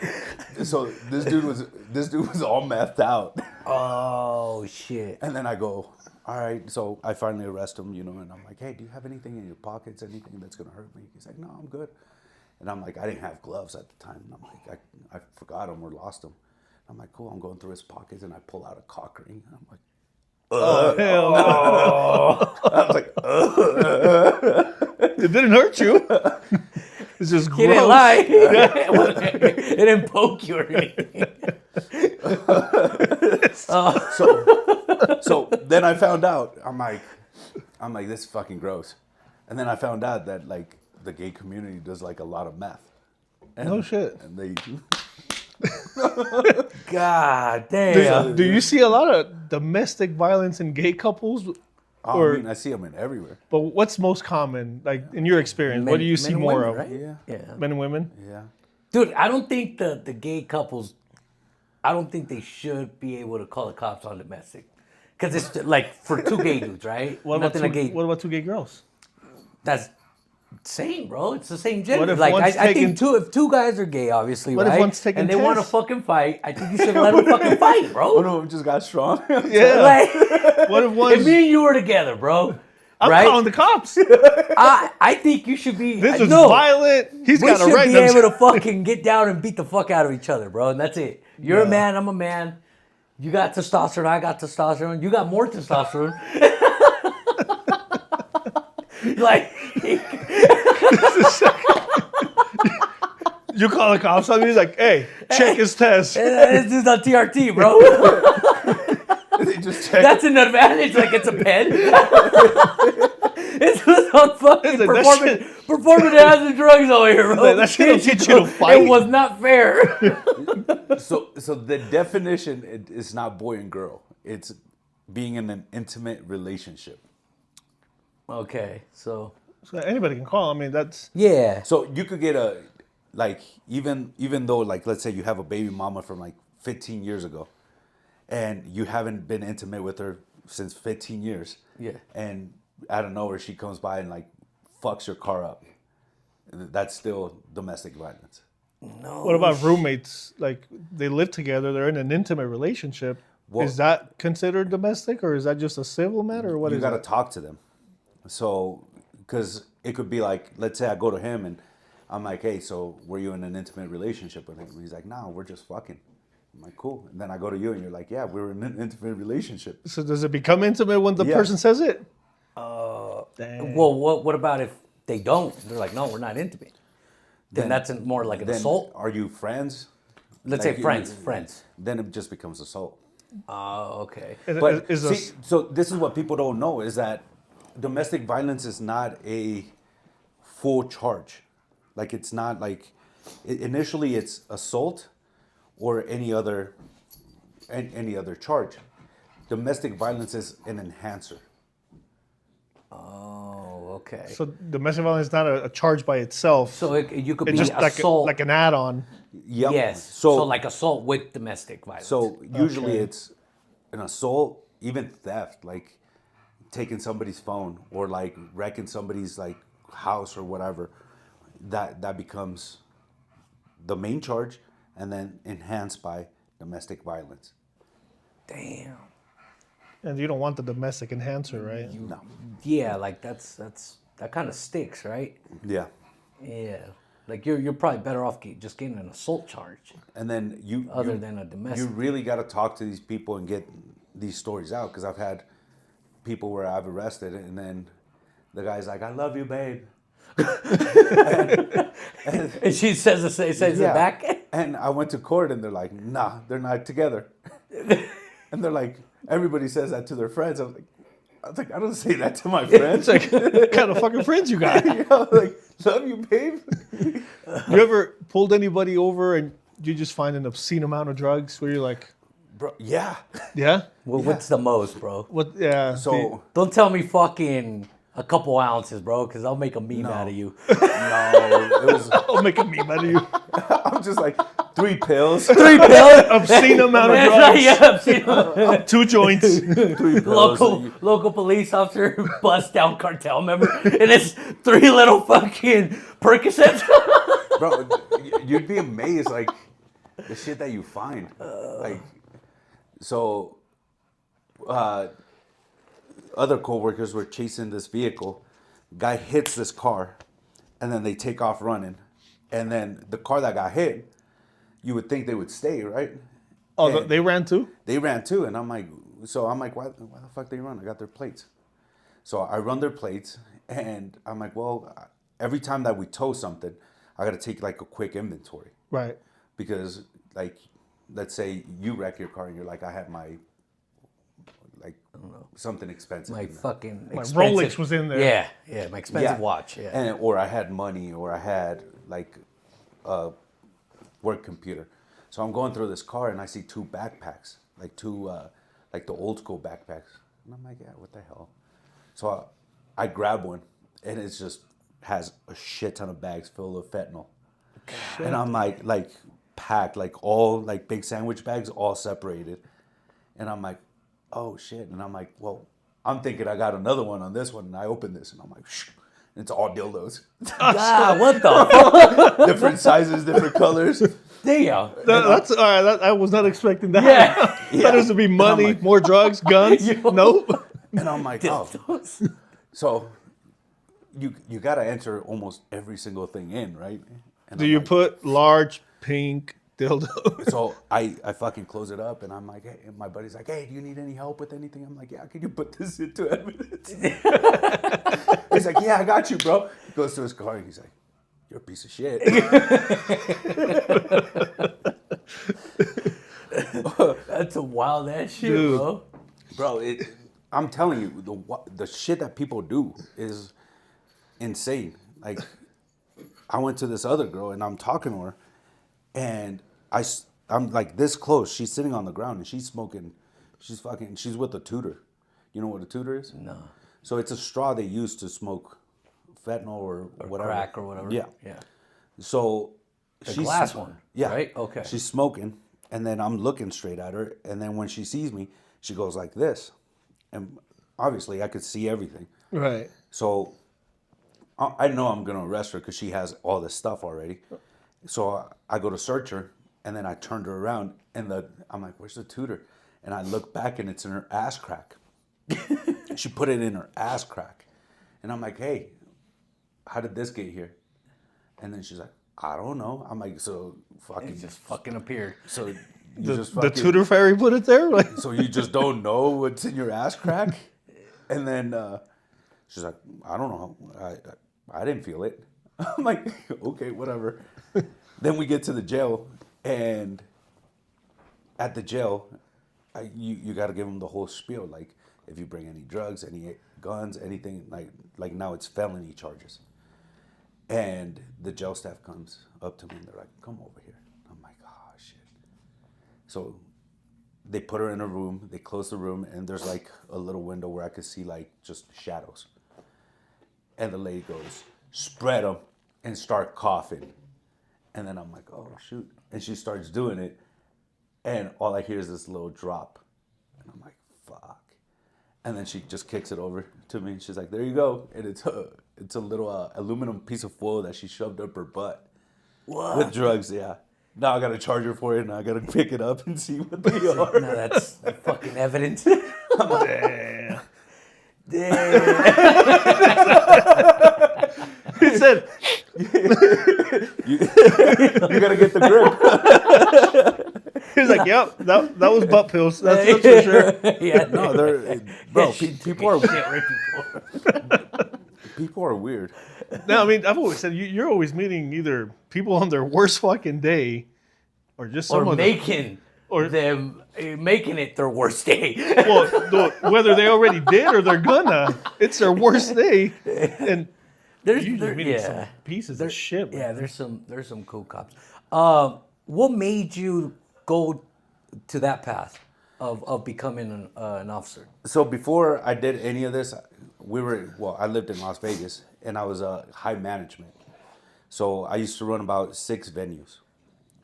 So this dude was all methed out. Oh shit. And then I go, all right. So I finally arrest him, and I'm like, hey, do you have anything in your pockets? Anything that's gonna hurt me? He's like, no, I'm good. And I'm like, I didn't have gloves at the time. And I'm like, I forgot them or lost them. I'm like, cool. I'm going through his pockets and I pull out a cock ring. I'm like, Oh, hell no. I was like, It didn't hurt you. It's just gross. He didn't lie. It didn't poke you or anything. So then I found out. I'm like, this is fucking gross. And then I found out that like the gay community does like a lot of meth. And, No shit. And they. God damn. Do you see a lot of domestic violence in gay couples? I mean, I see them in everywhere. But what's most common, like in your experience? What do you see and more women, of? right? Yeah. Men and women? Yeah. Dude, I don't think the gay couples, I don't think they should be able to call the cops on domestic. Because it's like for two gay dudes, right? What Nothing about two gay girls? That's same, bro. It's the same gender. What if Like one's I taking- think if two guys are gay, obviously, What if right? one's taking and they want to tests? fucking fight, I think you should let them fucking fight, bro. One of them just got strong. Yeah. Like, What if if one's... me and you were together, bro, I'm right? calling the cops. I think you should be. This is no, violent. He's we got a should right. be able to fucking get down and beat the fuck out of each other, bro. And that's it. You're a Yeah. man. I'm a man. You got testosterone. I got testosterone. You got more testosterone. Like, You call the cops on me, he's like, hey, check his test. this is on TRT, bro. They just check. That's an advantage. Like it's a pen. This was on fucking It's like, that performing enhancing drugs over here, bro. That shit will teach you to fight. It was not fair. So the definition is not boy and girl. It's being in an intimate relationship. Okay, so So anybody can call. I mean, that's... yeah. So you could get a, like, even though, like, let's say you have a baby mama from like 15 years ago and you haven't been intimate with her since 15 years. Yeah. And out of nowhere, she comes by and like fucks your car up. That's still domestic violence. No. What about roommates? Like, they live together, they're in an intimate relationship. Well- Is that considered domestic, or is that just a civil matter, or what You is got to it? talk to them. So, because it could be like, let's say I go to him and I'm like, hey, so were you in an intimate relationship with him? And he's like, no, we're just fucking. I'm like, cool. And then I go to you and you're like, yeah, we're in an intimate relationship. So does it become intimate when the Yeah. person says it? Well, what about if they don't? They're like, no, we're not intimate. Then that's more like an Then assault. Are you friends? Let's Like, say friends. Then it just becomes assault. Oh, okay. But Is see, so this is what people don't know is that domestic violence is not a full charge. Like it's not like initially it's assault or any other charge. Domestic violence is an enhancer. Oh, okay. So domestic violence is not a charge by itself. So you could it's be just assault. like an add-on. Yep. Yes. So, So like assault with domestic violence. so usually Okay. it's an assault, even theft, like taking somebody's phone or like wrecking somebody's like house or whatever. That becomes the main charge, and then enhanced by domestic violence. damn. And you don't want the domestic enhancer, right? No. Yeah, like that kind of sticks, right? Yeah. Yeah. Like you're probably better off just getting an assault charge And then other than a domestic. you really got to talk to these people and get these stories out, because I've had people where I've arrested and then the guy's like, "I love you, babe." And she says it back. And I went to court and they're like, "Nah, they're not together." And they're like, everybody says that to their friends. I was like, I don't say that to my friends. It's like, what kind of fucking friends you got? You know, like, love you, babe. You ever pulled anybody over and you just find an obscene amount of drugs where you're like, Bro, yeah. yeah? What's the most, bro? What? Yeah. So Don't tell me fucking A couple ounces, bro, because I'll make a meme out of you. No, it was. I'll make a meme out of you. I'm just like 3 pills. 3 pills. Obscene amount of That's drugs. right, yeah, I've seen them. 2 joints. 3 pills. Local police officer bust down cartel member, and it's 3 little fucking Percocets. Bro, you'd be amazed, like the shit that you find. Like, so, other coworkers were chasing this vehicle. Guy hits this car, and then they take off running. And then the car that got hit, you would think they would stay, right? Oh, And they ran too? They ran too, and I'm like, why the fuck they run? I got their plates. So I run their plates, and I'm like, well, every time that we tow something, I got to take like a quick inventory. Right. Because, like, let's say you wreck your car and you're like, I had my, like, something expensive. My in there. fucking My expensive, Rolex was in there. Yeah, my expensive watch. Yeah. And, or I had money, or I had, like, a work computer. So I'm going through this car and I see 2 backpacks, like 2, like the old school backpacks. And I'm like, yeah, what the hell? So I grab one, and it just has a shit ton of bags full of fentanyl. God. And I'm like packed, like all like big sandwich bags, all separated. And I'm like, oh shit. And I'm like, well, I'm thinking I got another one on this one. And I open this, and I'm like, shh. It's all dildos. God, what the fuck? Different sizes, different colors. Damn. That's all right. I was not expecting that. Yeah. Thought it was to be money, like- more drugs, guns. Nope. And I'm like, oh. So you got to enter almost every single thing in, right? And Do I'm you like, put large pink dildo? So I fucking close it up, and I'm like, hey, and my buddy's like, hey, do you need any help with anything? I'm like, yeah, can you put this into evidence? He's like, yeah, I got you, bro. He goes to his car, and he's like, you're a piece of shit. That's a wild ass shit, Dude. bro. Bro, I'm telling you, the shit that people do is insane. Like, I went to this other girl, and I'm talking to her, and I'm like this close. She's sitting on the ground, and she's smoking. She's with a tutor. You know what a tutor is? No. So it's a straw they use to smoke fentanyl or whatever. Crack or whatever. Yeah. Yeah. So The glass one. Yeah. Right? Okay. She's smoking, and then I'm looking straight at her, and then when she sees me, she goes like this, and obviously I could see everything. Right. So I know I'm gonna arrest her because she has all this stuff already. So I go to search her, and then I turned her around, and I'm like, "Where's the tutor?" And I look back, and it's in her ass crack. She put it in her ass crack, and I'm like, "Hey, how did this get here?" And then she's like, "I don't know." I'm like, "So fucking It just fucking appeared. so you The, just the fucking, tutor fairy put it there? Like, so you just don't know what's in your ass crack?" And then she's like, "I don't know. I didn't feel it." I'm like, "Okay, whatever." Then we get to the jail, and at the jail, you got to give them the whole spiel. Like, if you bring any drugs, any guns, anything, like now it's felony charges. And the jail staff comes up to me, and they're like, "Come over here." I'm like, "Oh, shit." So they put her in a room, they close the room, and there's like a little window where I could see like just shadows. And the lady goes, "Spread them and start coughing." And then I'm like, "Oh, shoot." And she starts doing it, and all I hear is this little drop. And I'm like, fuck. And then she just kicks it over to me, and she's like, "There you go." And it's a little aluminum piece of foil that she shoved up her butt. What? With drugs, yeah. Now I got to charge her for it, and I got to pick it up and see what they are. No, that's fucking evidence. damn. Damn. He said, You got to get the grip. he was like, yep, that was butt pills. That's for sure. Yeah. No, they're bro. People are Shit right before. people are weird. No, I mean, I've always said you're always meeting either people on their worst fucking day, or just Or someone making making it their worst day. whether they already did or they're gonna. It's their worst day, and There's usually meeting some yeah. pieces of shit. Man. Yeah, there's some cool cops. What made you go to that path of becoming an officer? So before I did any of this, I lived in Las Vegas, and I was high management. So I used to run about 6 venues,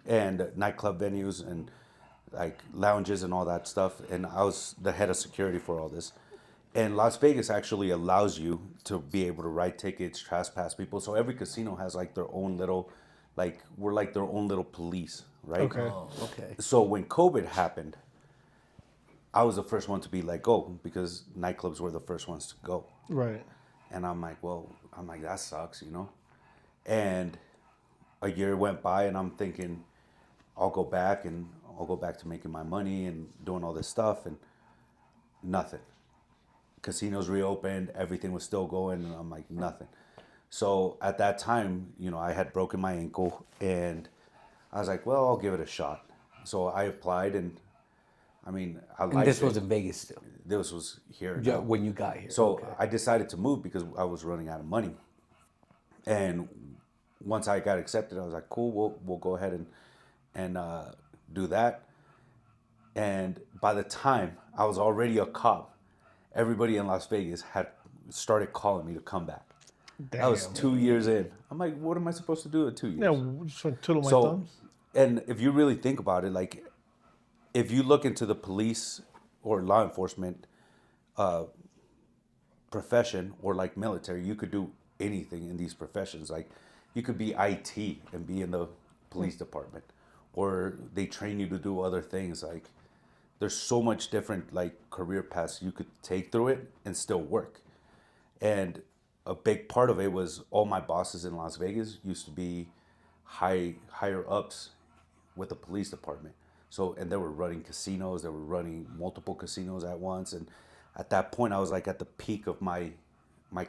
and nightclub venues, and like lounges and all that stuff. And I was the head of security for all this. And Las Vegas actually allows you to be able to write tickets, trespass people. So every casino has like their own little, like we're like their own little police, right? Okay. Oh, okay. So when COVID happened, I was the first one to be let go because nightclubs were the first ones to go. Right. And I'm like, well, that sucks, you know? And a year went by, and I'm thinking, I'll go back to making my money and doing all this stuff, and nothing. Casinos reopened, everything was still going, and I'm like, nothing. So at that time, I had broken my ankle, and I was like, well, I'll give it a shot. So I applied, and I liked And this it. was in Vegas still. This was here. Yeah, now. when you got here. So Okay. I decided to move because I was running out of money. And once I got accepted, I was like, cool, we'll go ahead and do that. And by the time I was already a cop, everybody in Las Vegas had started calling me to come back. Damn. I was 2 years in. I'm like, what am I supposed to do in 2 years? Yeah, just want to twiddle my So, thumbs. and if you really think about it, like, if you look into the police or law enforcement profession or like military, you could do anything in these professions. Like, you could be IT and be in the police department, or they train you to do other things. Like, there's so much different like career paths you could take through it and still work. And a big part of it was all my bosses in Las Vegas used to be higher ups with the police department. So, and they were running casinos, they were running multiple casinos at once. And at that point, I was like at the peak of my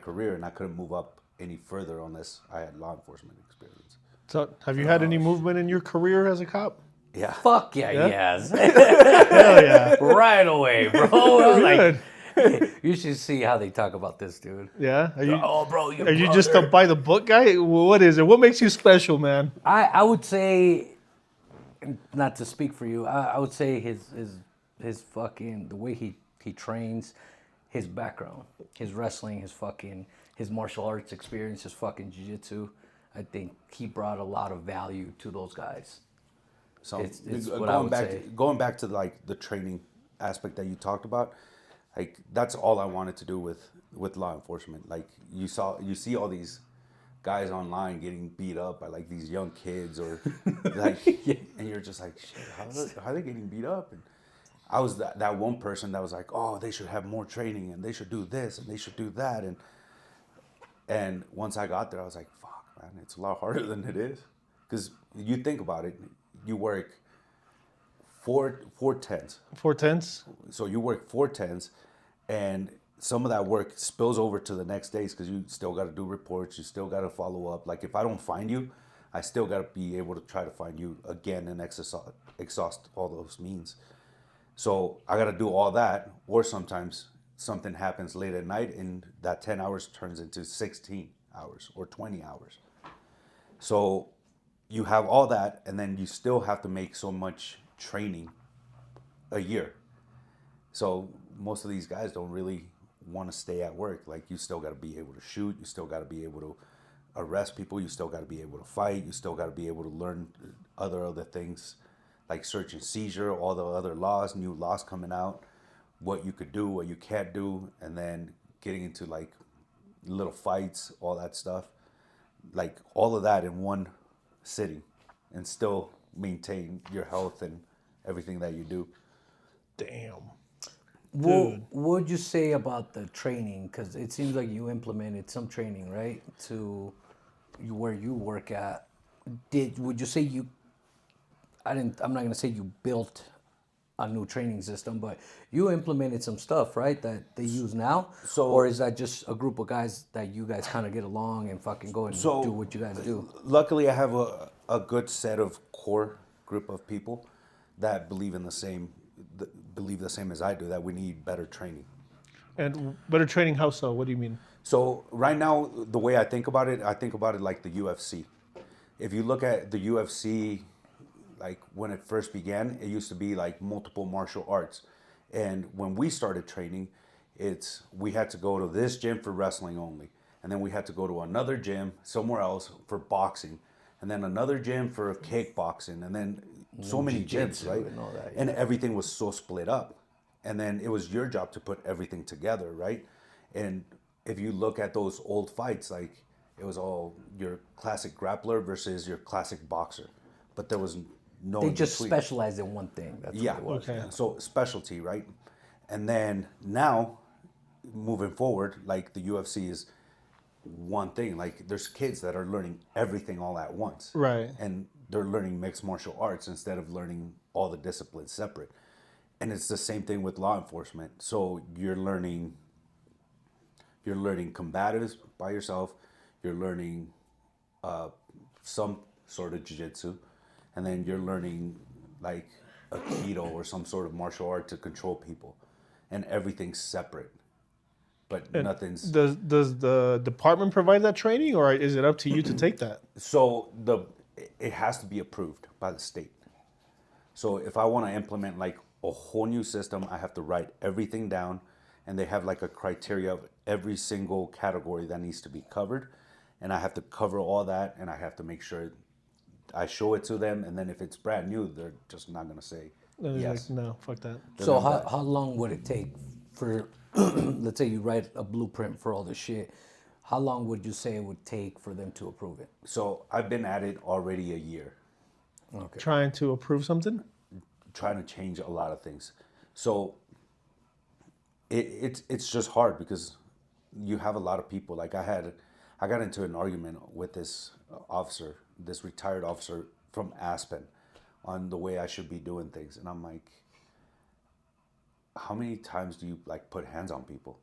career, and I couldn't move up any further unless I had law enforcement experience. So, have you had any movement in your career as a cop? Yeah. Fuck yeah, Yeah? yes. Hell yeah. Right away, bro. Good. Like, you should see how they talk about this dude. Yeah. Are you? Oh, bro, Are you just a by the book guy? What is it? What makes you special, man? I would say, not to speak for you, I would say his fucking, the way he trains, his background, his wrestling, his martial arts experience, his fucking jiu-jitsu. I think he brought a lot of value to those guys. So It's what I would say. going back to like the training aspect that you talked about, like that's all I wanted to do with law enforcement. Like you see all these guys online getting beat up by like these young kids or like, and you're just like, shit, how are they getting beat up? And I was that one person that was like, oh, they should have more training and they should do this and they should do that. And once I got there, I was like, fuck, man, it's a lot harder than it is. Because you think about it, you work four tens. 410s? So you work 4 10s, and some of that work spills over to the next days because you still got to do reports, you still got to follow up. Like if I don't find you, I still got to be able to try to find you again and exhaust all those means. So I got to do all that, or sometimes something happens late at night and that 10 hours turns into 16 hours or 20 hours. So you have all that, and then you still have to make so much training a year. So most of these guys don't really want to stay at work. Like you still got to be able to shoot, you still got to be able to arrest people, you still got to be able to fight, you still got to be able to learn other things like search and seizure, all the other laws, new laws coming out, what you could do, what you can't do, and then getting into like little fights, all that stuff. Like all of that in one sitting and still maintain your health and everything that you do. Damn. What would you say about the training? Because it seems like you implemented some training, right, to where you work at. Would you say you? I'm not gonna say you built a new training system, but you implemented some stuff, right, that they use now. Or is that just a group of guys that you guys kind of get along and fucking go and do what you guys do? Luckily, I have a good set of core group of people that believe the same as I do, that we need better training. And better training, how so? What do you mean? So right now, the way I think about it like the UFC. If you look at the UFC, like when it first began, it used to be like multiple martial arts. And when we started training, we had to go to this gym for wrestling only, and then we had to go to another gym somewhere else for boxing, and then another gym for kickboxing, and then so many gyms, jiu-jitsu right? and all that, And everything was so split up, and then it was your job to put everything together, right? And if you look at those old fights, like it was all your classic grappler versus your classic boxer, but there was no They in just between. specialize in one thing. That's Yeah. what it was. Okay. So specialty, right? And then now, moving forward, like the UFC is one thing. Like there's kids that are learning everything all at once. Right. And they're learning mixed martial arts instead of learning all the disciplines separate. And it's the same thing with law enforcement. So you're learning combatives by yourself, you're learning some sort of jiu-jitsu, and then you're learning like aikido or some sort of martial art to control people, and everything's separate, but nothing's. Does the department provide that training, or is it up to you to take that? So it has to be approved by the state. So if I want to implement like a whole new system, I have to write everything down, and they have like a criteria of every single category that needs to be covered, and I have to cover all that, and I have to make sure I show it to them, and then if it's brand new, they're just not gonna say And it's yes. like, no, fuck that. So how long would it take for, let's say you write a blueprint for all this shit, how long would you say it would take for them to approve it? So I've been at it already a year, Okay. Trying to approve something? trying to change a lot of things. So it's just hard because you have a lot of people. Like I got into an argument with this officer, this retired officer from Aspen, on the way I should be doing things, and I'm like, how many times do you like put hands on people?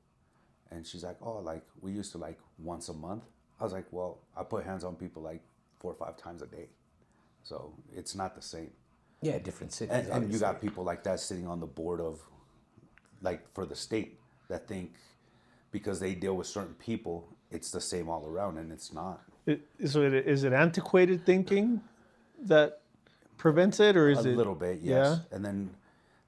And she's like, oh, like we used to like once a month. I was like, well, I put hands on people like 4 or 5 times a day, so it's not the same. Yeah, different cities. And you obviously. got people like that sitting on the board of, like, for the state that think because they deal with certain people, it's the same all around, and it's not. Is it antiquated thinking that prevents it, or is A it little bit, yes. Yeah. And then,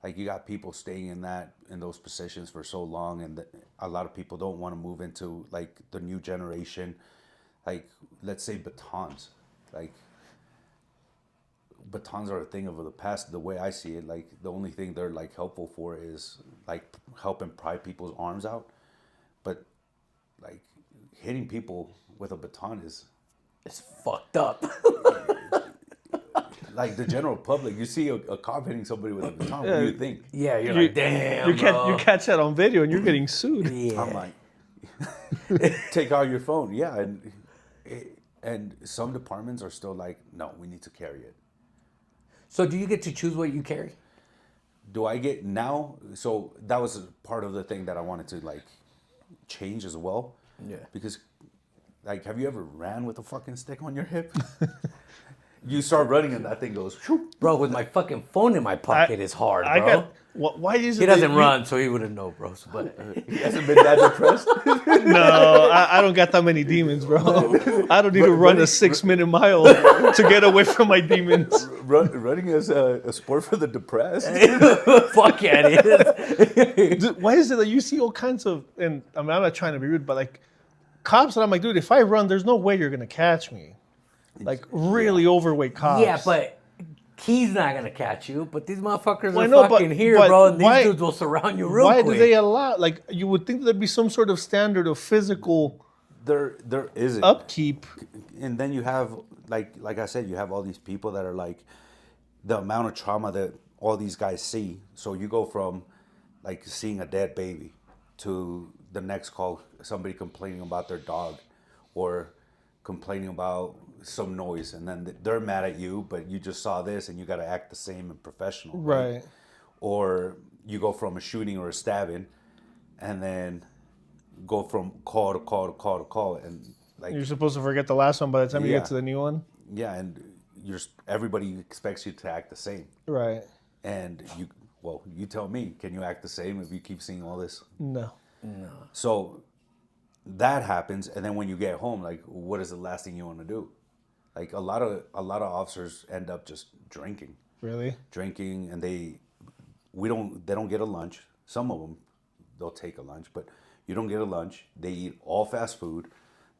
like, you got people staying in those positions for so long, and a lot of people don't want to move into like the new generation. Like, let's say batons, like. Batons are a thing of the past. The way I see it, like the only thing they're like helpful for is like helping pry people's arms out. But like hitting people with a baton is It's fucked up. like the general public. You see a cop hitting somebody with a baton, what do you think? Yeah, you're You- like, damn, you catch that on video and you're getting sued? Yeah. I'm like, take out your phone, yeah, and some departments are still like, no, we need to carry it. So do you get to choose what you carry? Do I get now? So that was part of the thing that I wanted to like change as well. Yeah. Because, like, have you ever ran with a fucking stick on your hip? You start running and that thing goes. Shoo. Bro, with my fucking phone in my pocket is hard, bro. I got. Why is it? He that doesn't you- run, so he wouldn't know, bro. So, but He hasn't been that depressed. No, I don't got that many demons, bro. I don't need to run a 6-minute mile to get away from my demons. Running is a sport for the depressed. fuck yeah, it is. Dude, why is it that you see all kinds of? And I mean, I'm not trying to be rude, but like cops, and I'm like, dude, if I run, there's no way you're gonna catch me. Like really overweight cops. Yeah, but he's not gonna catch you. But these motherfuckers Well, I are know, but- fucking here, but bro. And these why- dudes will surround you real why quick. do they allow? Like you would think there'd be some sort of standard of physical There isn't. upkeep. And then you have like I said, you have all these people that are like the amount of trauma that all these guys see. So you go from like seeing a dead baby to the next call, somebody complaining about their dog or complaining about some noise, and then they're mad at you, but you just saw this and you got to act the same and professional. Right. Or you go from a shooting or a stabbing and then go from call to call to call to call, and like You're supposed to forget the last one by the time you Yeah. get to the new one. yeah, and everybody expects you to act the same. Right. And you tell me, can you act the same if you keep seeing all this? No. So that happens, and then when you get home, like, what is the last thing you want to do? Like a lot of officers end up just drinking, Really? and they don't get a lunch. Some of them they'll take a lunch, but you don't get a lunch. They eat all fast food.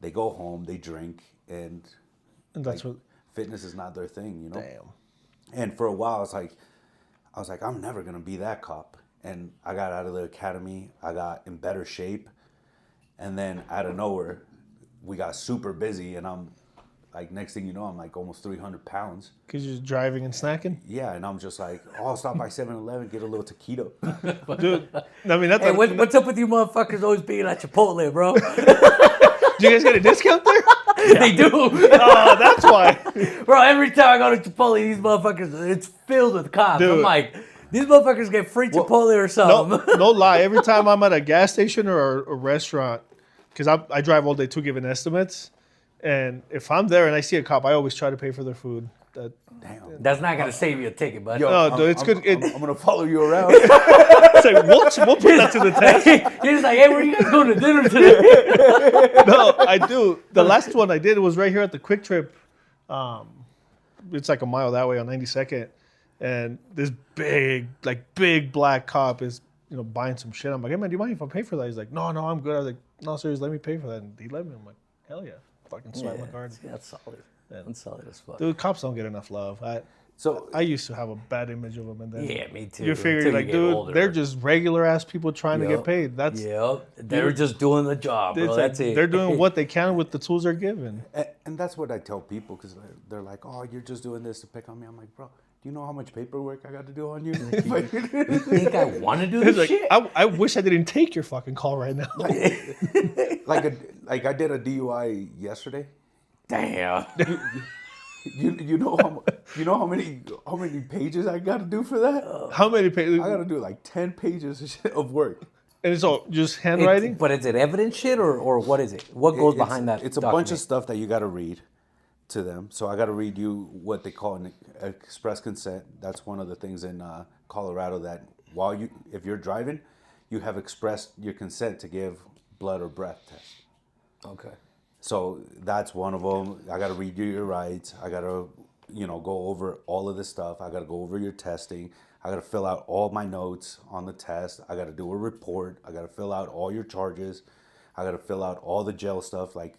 They go home, they drink, and that's like, what. fitness is not their thing, you know. Damn. And for a while, I was like, I'm never gonna be that cop. And I got out of the academy. I got in better shape, and then out of nowhere, we got super busy, and I'm like, next thing you know, I'm like almost 300 pounds. Because you're driving and snacking? Yeah, and I'm just like, oh, I'll stop by 7-Eleven, get a little taquito. Dude, I mean, that's Hey, what's up with you motherfuckers always being at Chipotle, bro? do you guys get a discount there? They do. Oh, that's why. Bro, every time I go to Chipotle, these motherfuckers, it's filled with cops. Dude. I'm like, these motherfuckers get free Chipotle or something. No lie. Every time I'm at a gas station or a restaurant, because I drive all day too, giving estimates, and if I'm there and I see a cop, I always try to pay for their food. Damn. That's not going to save you a ticket, bud. Yo, No, dude, it's good. I'm gonna follow you around. It's like, we'll put that to the test. You're just like, hey, where you guys going to dinner today? No, I do. The last one I did was right here at the Quick Trip. It's like a mile that way on 92nd, and this big black cop is buying some shit. I'm like, hey man, do you mind if I pay for that? He's like, no, I'm good. I was like, no, seriously, let me pay for that. And he let me. I'm like, hell yeah, fucking swipe my card. Yeah, that's solid. That's solid as fuck. Dude, cops don't get enough love. I used to have a bad image of them, and then Yeah, me too. you figure Until like, get dude, older. they're just regular ass people trying to Yep. get paid. That's They're just doing the job, bro. it's That's like, it. they're doing what they can with the tools they're given. And that's what I tell people, because they're like, oh, you're just doing this to pick on me. I'm like, bro, do you know how much paperwork I got to do on you? You think I want to do It's this like, shit? I wish I didn't take your fucking call right now. like I did a DUI yesterday. Damn. You know how many pages I got to do for that? How many pages? I got to do like 10 pages of work. And it's all just handwriting? But is it evidence shit or what is it? What goes behind that? It's a bunch of stuff that you got to read to them. So I got to read you what they call an express consent. That's one of the things in Colorado that if you're driving, you have expressed your consent to give blood or breath tests. Okay. So that's one of them. I got to read you your rights. I got to, go over all of this stuff. I got to go over your testing. I got to fill out all my notes on the test. I got to do a report. I got to fill out all your charges. I got to fill out all the jail stuff. Like,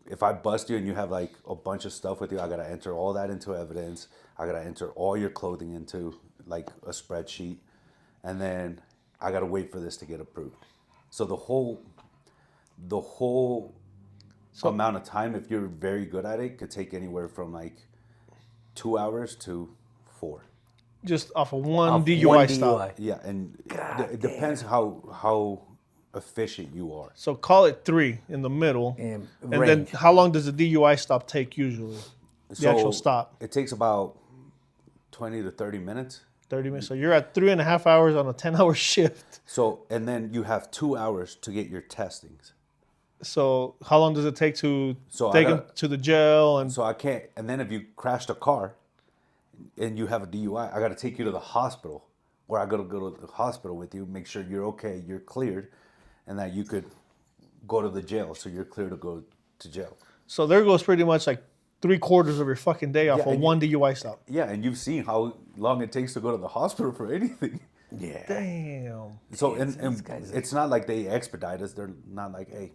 if I bust you and you have like a bunch of stuff with you, I got to enter all that into evidence. I got to enter all your clothing into like a spreadsheet, and then I got to wait for this to get approved. So the whole amount of time, if you're very good at it, could take anywhere from like 2 hours to 4. Just off of one Off DUI one stop. DUI. Yeah, and it depends how efficient you are. So call it 3 in the middle. And then range. how long does a DUI stop take usually? The actual stop. It takes about 20 to 30 minutes. 30 minutes. So you're at 3.5 hours on a 10-hour shift. So, and then you have 2 hours to get your testings. So how long does it take to So take them to the jail? And So I can't, and then if you crashed a car and you have a DUI, I got to take you to the hospital, or I got to go to the hospital with you, make sure you're okay, you're cleared, and that you could go to the jail, so you're clear to go to jail. so there goes pretty much like 3/4 of your fucking day off Yeah, of and one DUI stop. Yeah, and you've seen how long it takes to go to the hospital for anything. Yeah. Damn. So, and guys- it's not like they expedite us. They're not like, hey,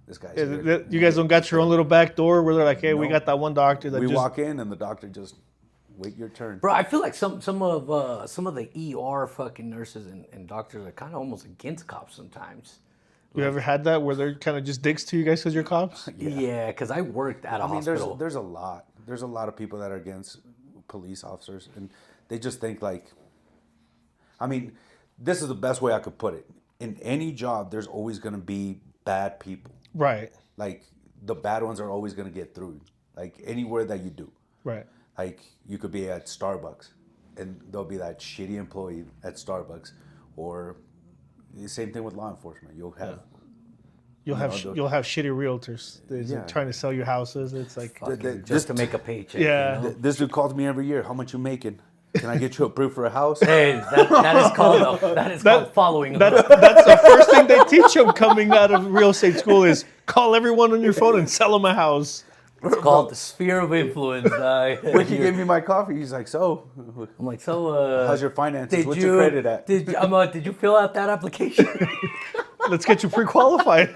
this guy's Yeah, here. you guys don't got your own little back door where they're like, hey, we No. got that one doctor that We just walk in and the doctor just wait your turn. Bro, I feel like some of the ER fucking nurses and doctors are kind of almost against cops sometimes. You ever had that where they're kind of just dicks to you guys because you're cops? Yeah, because I worked at a I mean, hospital. there's a lot. There's a lot of people that are against police officers, and they just think like, I mean, this is the best way I could put it. In any job, there's always going to be bad people. Right. Like, the bad ones are always going to get through. Like, anywhere that you do. Right. Like, you could be at Starbucks, and there'll be that shitty employee at Starbucks, or the same thing with law enforcement. You'll have You'll have those- you'll have shitty realtors that's Yeah. trying to sell you houses. It's like just to make a paycheck. Yeah. You know? this dude calls me every year. How much you making? Can I get you approved for a house? Hey, that is called called following up. that's the first thing they teach them coming out of real estate school is call everyone on your phone and sell them a house. It's called the sphere of influence. When he gave me my coffee, he's like, "So, I'm like, so how's your finances? What's your credit at?" Did you fill out that application? Let's get you pre-qualified.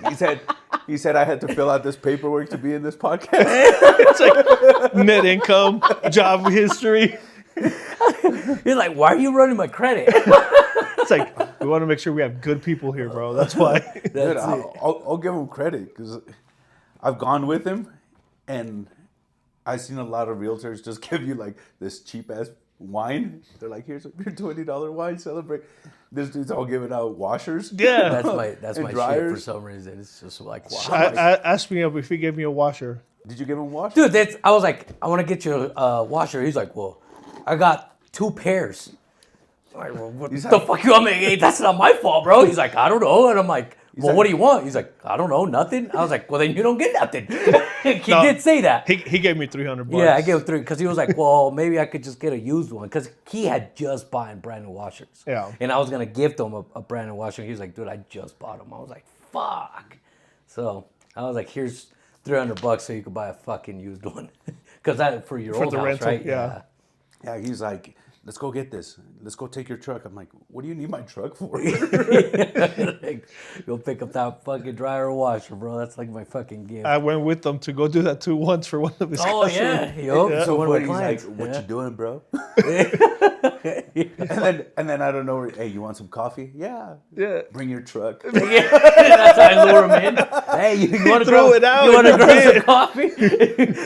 He said I had to fill out this paperwork to be in this podcast. It's like net income, job history. He's like, why are you running my credit? It's like, we want to make sure we have good people here, bro. That's why. Dude, I'll give him credit because I've gone with him, and I've seen a lot of realtors just give you like this cheap ass wine. They're like, "Here's your $20 wine, celebrate." This dude's all giving out washers. Yeah. That's my dryers. shit for some reason. It's just like, wow. Ask me if he gave me a washer. Did you give him washers? Dude, I was like, I want to get you a washer. He's like, well, I got 2 pairs. I'm like, well, what the fuck you want me? Hey, that's not my fault, bro. He's like, I don't know. And I'm like, well, what do you want? He's like, I don't know, nothing. I was like, well, then you don't get nothing. He did say that. He gave me $300. Yeah, I gave him 3 because he was like, well, maybe I could just get a used one because he had just bought brand new washers. Yeah. And I was gonna gift him a brand new washer. He was like, dude, I just bought them. I was like, fuck. So I was like, here's $300 so you could buy a fucking used one because that for your old the house, rental, right? yeah. Yeah, he's like, "Let's go get this. Let's go take your truck." I'm like, "What do you need my truck for?" Like, go pick up that fucking dryer or washer, bro. That's like my fucking gift. I went with them to go do that too once for one of his Oh customers. yeah, yo. So one of my He's clients. like, "What yeah. you doing, bro?" and then I don't know. Hey, you want some coffee? Yeah. Yeah. Bring your truck. Yeah, that's how I lure him in. Hey, you want to Throw it out You want to in grab the some bin. coffee?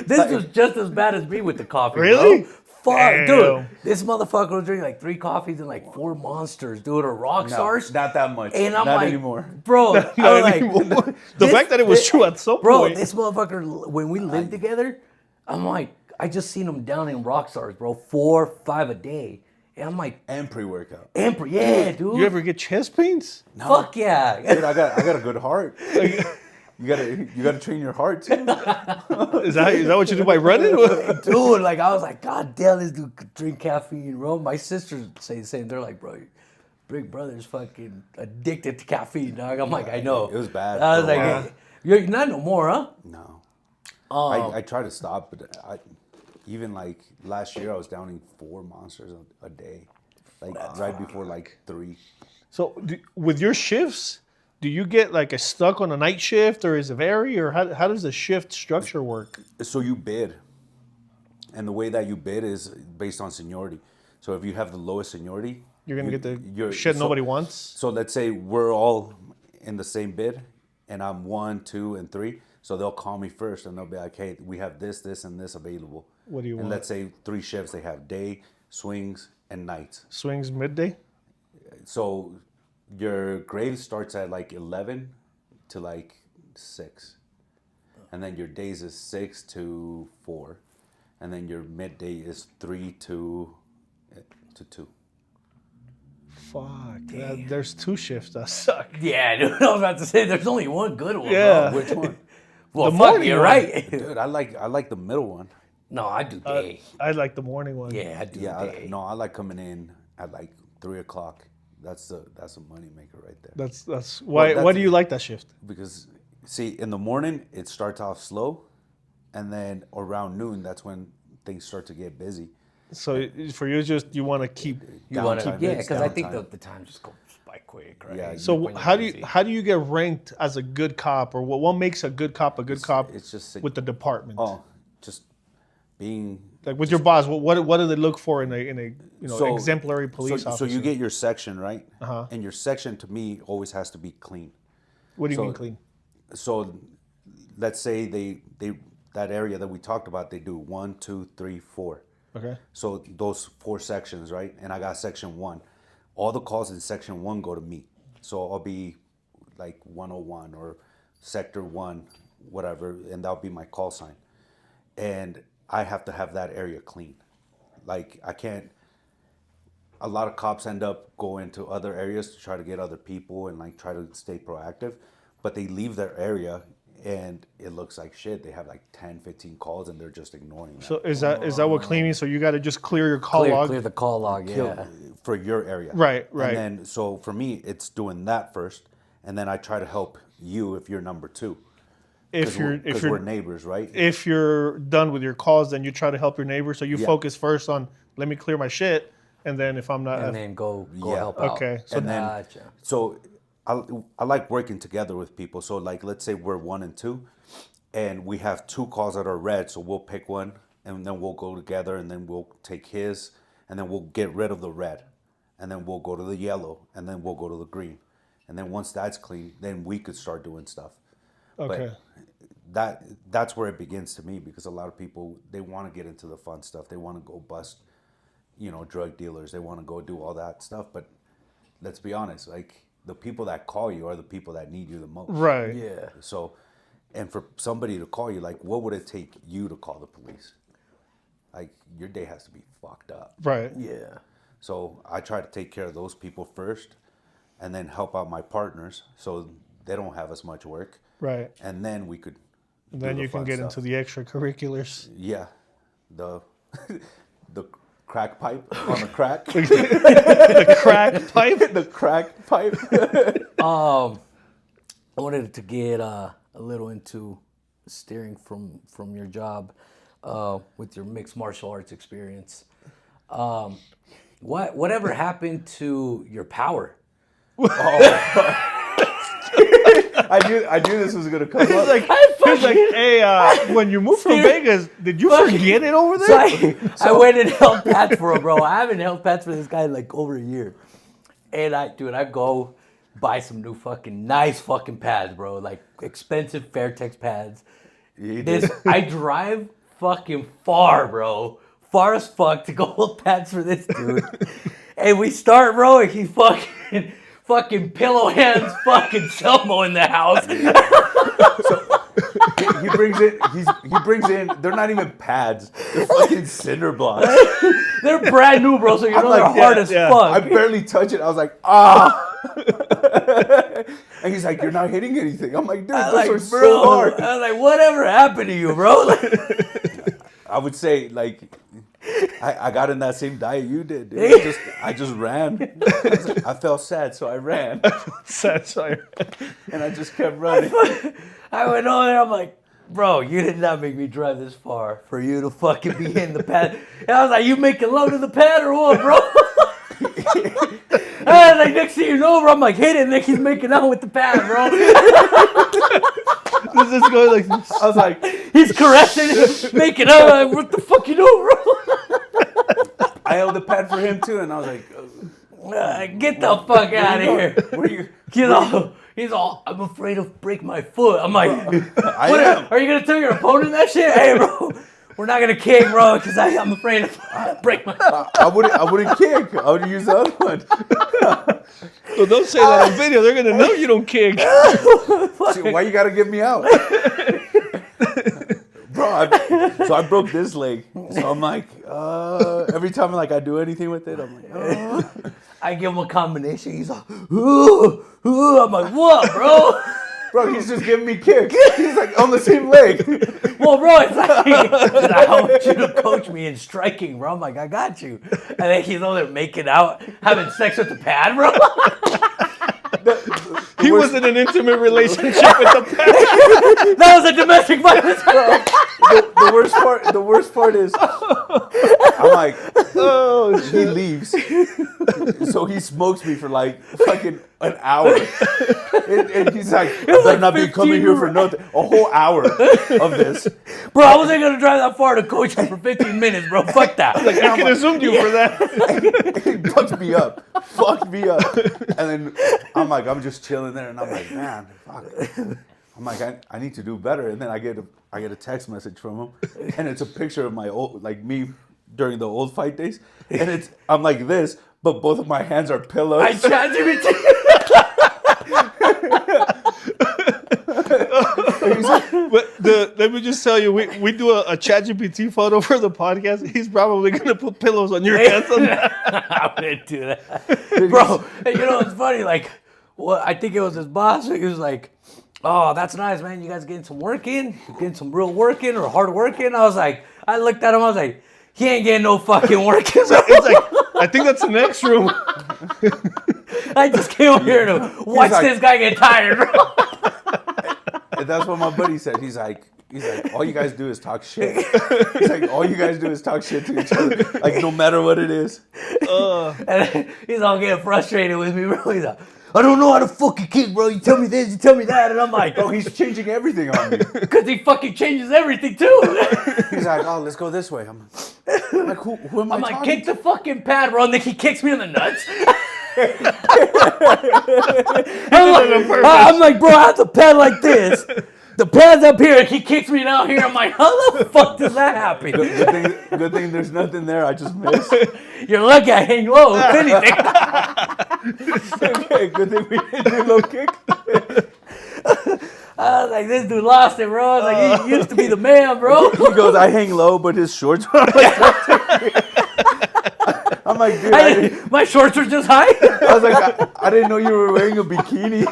This was just as bad as me with the coffee. Really? Bro. Fuck, Damn. dude. This motherfucker was drinking like 3 coffees and like 4 monsters, dude, or rock stars. Not that much. And I'm not like, anymore. bro, I was Not like, anymore. The this- fact that it was true at some bro, point. this motherfucker, when we lived together, I'm like, I just seen him down in rock stars, bro, 4, 5 a day. And I'm like, And pre-workout. Emperor, yeah, dude. You ever get chest pains? Fuck yeah. Dude, I got a good heart. You gotta train your heart too. Is that what you do by running? Dude, like I was like, God damn, this dude could drink caffeine, bro. My sisters say the same. They're like, bro, your big brother's fucking addicted to caffeine, dog. I'm like, I know. It was bad I was for a like, while. hey, you're not no more, huh? No. Oh, I try to stop, but even like last year I was downing 4 monsters a day, like right before like 3. So with your shifts, do you get like stuck on a night shift, or is it vary, or how does the shift structure work? So you bid, and the way that you bid is based on seniority. So if you have the lowest seniority, You're gonna get the shit nobody wants. So let's say we're all in the same bid, and I'm 1, 2, and 3. So they'll call me first, and they'll be like, "Hey, we have this, this, and this available." What do you and want? let's say 3 shifts. They have day, swings, and nights. Swings midday. So your grade starts at like 11 to like 6, and then your days is 6 to 4, and then your midday is 3 to 2. Fuck. There's 2 shifts that suck. yeah, dude. I was about to say, there's only one good one, Yeah. bro. Which one? Well, The fuck, morning you're one. right. Dude, I like the middle one. No, I do day. I like the morning one. yeah, I do Yeah, day. I like coming in at like 3 o'clock. That's a money maker right there. That's why. that's- Why do you like that shift? Because see, in the morning it starts off slow, and then around noon that's when things start to get busy. So for you, just you want to keep. You want to, Downtime, yeah, it's because I think downtime. the time just goes by quick, right? Yeah, So When you're busy. how do you get ranked as a good cop, or what makes a good cop a good cop It's just with the department? just being Like with your boss, what do they look for in a so- exemplary police so, officer? So you get your section, right? Uh-huh. And your section to me always has to be clean. What do you so- mean clean? So let's say they that area that we talked about, they do 1, 2, 3, 4. Okay. So those 4 sections, right? And I got section 1. All the calls in section 1 go to me. So I'll be like 101 or sector 1, whatever, and that'll be my call sign. And I have to have that area clean. Like I can't. A lot of cops end up going to other areas to try to get other people and like try to stay proactive, but they leave their area and it looks like shit. They have like 10, 15 calls and they're just ignoring that. So is that what cleaning? So you got to just clear your call log. clear the call log, yeah. For your area. Right. And then, so for me, it's doing that first, and then I try to help you if you're number 2. if we're neighbors, right? If you're done with your calls, then you try to help your neighbor. So you Yeah. focus first on let me clear my shit, and then if I'm not, And then go Yeah. help out. okay. So And then, Gotcha. so I like working together with people. So like, let's say we're 1 and 2, and we have 2 calls that are red. So we'll pick one, and then we'll go together, and then we'll take his, and then we'll get rid of the red, and then we'll go to the yellow, and then we'll go to the green, and then once that's clean, then we could start doing stuff. okay. But that's where it begins to me, because a lot of people, they want to get into the fun stuff. They want to go bust, drug dealers. They want to go do all that stuff. But let's be honest, like, the people that call you are the people that need you the most. Right. Yeah. So, and for somebody to call you, like, what would it take you to call the police? Like, your day has to be fucked up. Right. Yeah. So I try to take care of those people first, and then help out my partners so they don't have as much work. Right. And then we could. And then do the you can fun get stuff. into the extracurriculars. Yeah, the crack pipe on the crack. The crack pipe. The crack pipe. I wanted to get a little into steering from your job with your mixed martial arts experience. Whatever happened to your power? I knew this was gonna come up. He's like, hey, when you moved from Vegas, did you forget it over So there? I went and held pads for him, bro. I haven't held pads for this guy in like over a year. And I go buy some new fucking nice fucking pads, bro. Like expensive Fairtex pads. I drive fucking far, bro. Far as fuck to go hold pads for this dude. And we start, bro, and he fucking pillow hands fucking Selmo in the house. He brings in. They're not even pads. They're fucking cinder blocks. They're brand new, bro, so you know they're hard as fuck. I barely touch it. I was like, ah. And he's like, you're not hitting anything. I'm like, dude, those are so hard. I was like, whatever happened to you, bro? I would say, like, I got in that same diet you did, dude. I just ran. I felt sad, so I ran. And I just kept running. I went over there, I'm like, bro, you did not make me drive this far for you to fucking be in the pad. And I was like, you making love to the pad or what, bro? And I was like, next thing you know, bro, I'm like, hit it, Nick, he's making out with the pad, bro. This is going like this. I was like, He's caressing it, making out. Like, what the fuck you doing, bro? I held the pad for him too, and I was like, Get the fuck out of here. where you? He's all, I'm afraid to break my foot. I'm like, I what am. are you going to tell your opponent that shit? Hey, bro, we're not going to kick, bro, because I'm afraid to break my foot. I wouldn't kick. I would use the other one. Well, don't say that on video. They're going to know you don't kick. See, why you gotta get me out? Bro, so I broke this leg. So I'm like, every time like I do anything with it, I'm like, I give him a combination. He's like, ooh. I'm like, what, bro? Bro, he's just giving me kicks. He's like on the same leg. Well, bro, it's like, I want you to coach me in striking, bro. I'm like, I got you. And then he's over there making out, having sex with the pad, bro. He was in an intimate relationship with the pad. That was a domestic violence. The worst part is, I'm like, Oh, he shit. leaves. So he smokes me for like fucking an hour. And he's like, I better like not be 15 coming here for nothing. A whole hour of this. Bro, I wasn't going to drive that far to coach you for 15 minutes, bro. Fuck that. I could have assumed you for that. He fucked me up. Fucked me up. And then I'm just chilling there, and I'm like, man, fuck. I'm like, I need to do better. And then I get a text message from him, and it's a picture of my old, like me during the old fight days, and I'm like this, but both of my hands are pillows. I tried to But let me just tell you, we do a ChatGPT photo for the podcast. He's probably going to put pillows on your hands on that. I wouldn't do that. Bro, and you know what's funny? Like, I think it was his boss. He was like, oh, that's nice, man. You guys getting some work in? You getting some real work in or hard work in? I looked at him. I was like, he ain't getting no fucking work in. It's like, I think that's the next room. I just came over here to watch this guy get tired, bro. And that's what my buddy said. He's like, all you guys do is talk shit. He's like, all you guys do is talk shit to each other. Like, no matter what it is. And he's all getting frustrated with me, bro. He's like, I don't know how to fucking kick, bro. You tell me this, you tell me that. And I'm like, Oh, he's changing everything on me. because he fucking changes everything too. He's like, oh, let's go this way. I'm like, who am I I'm like, talking kick the fucking pad, bro. And then he kicks me in the nuts. I'm like, bro, I have the pad like this. The pad's up here, and he kicks me down here. I'm like, how the fuck does that happen? Good thing there's nothing there. I just missed. You're lucky I hang low, if anything. Okay, good thing we didn't do low kick. I was like, this dude lost it, bro. I was like, he used to be the man, bro. He goes, I hang low, but his shorts are like I'm like, dude, My shorts are just high. I was like, I didn't know you were wearing a bikini.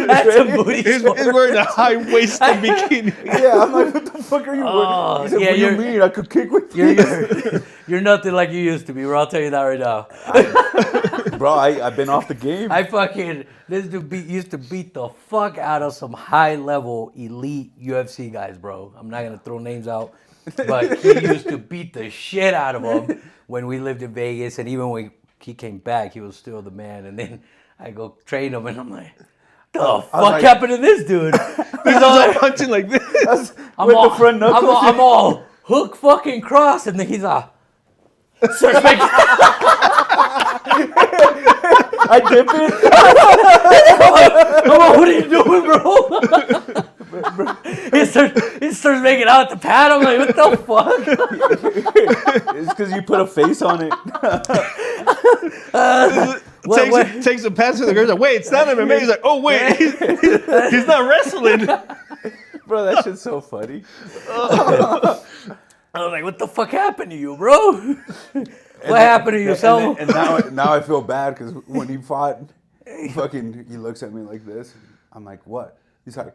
That's a booty He's short. wearing a high-waisted bikini. Yeah, I'm like, what the fuck are you wearing? He said, yeah, what do you you're- mean? I could kick with you. You're nothing like you used to be, bro. I'll tell you that right now. Bro, I've been off the game. This dude used to beat the fuck out of some high-level elite UFC guys, bro. I'm not going to throw names out, but he used to beat the shit out of them when we lived in Vegas. And even when he came back, he was still the man. And then I go train him, and I'm like, the fuck like- happened to this dude? He's all Like like, punching like this. With all, the front knuckles. I'm all hook fucking cross, and then he's starts making. I dip it. I'm like, what are you doing, bro? he starts making out the pad. I'm like, what the fuck? It's because you put a face on it. Takes a pass to the girl. Like, wait, it's not MMA. He's like, oh wait, he's not wrestling. Bro, that shit's so funny. I was like, what the fuck happened to you, bro? What happened to you, Selmo? And now I feel bad because when he fought, he looks at me like this. I'm like, what? He's like,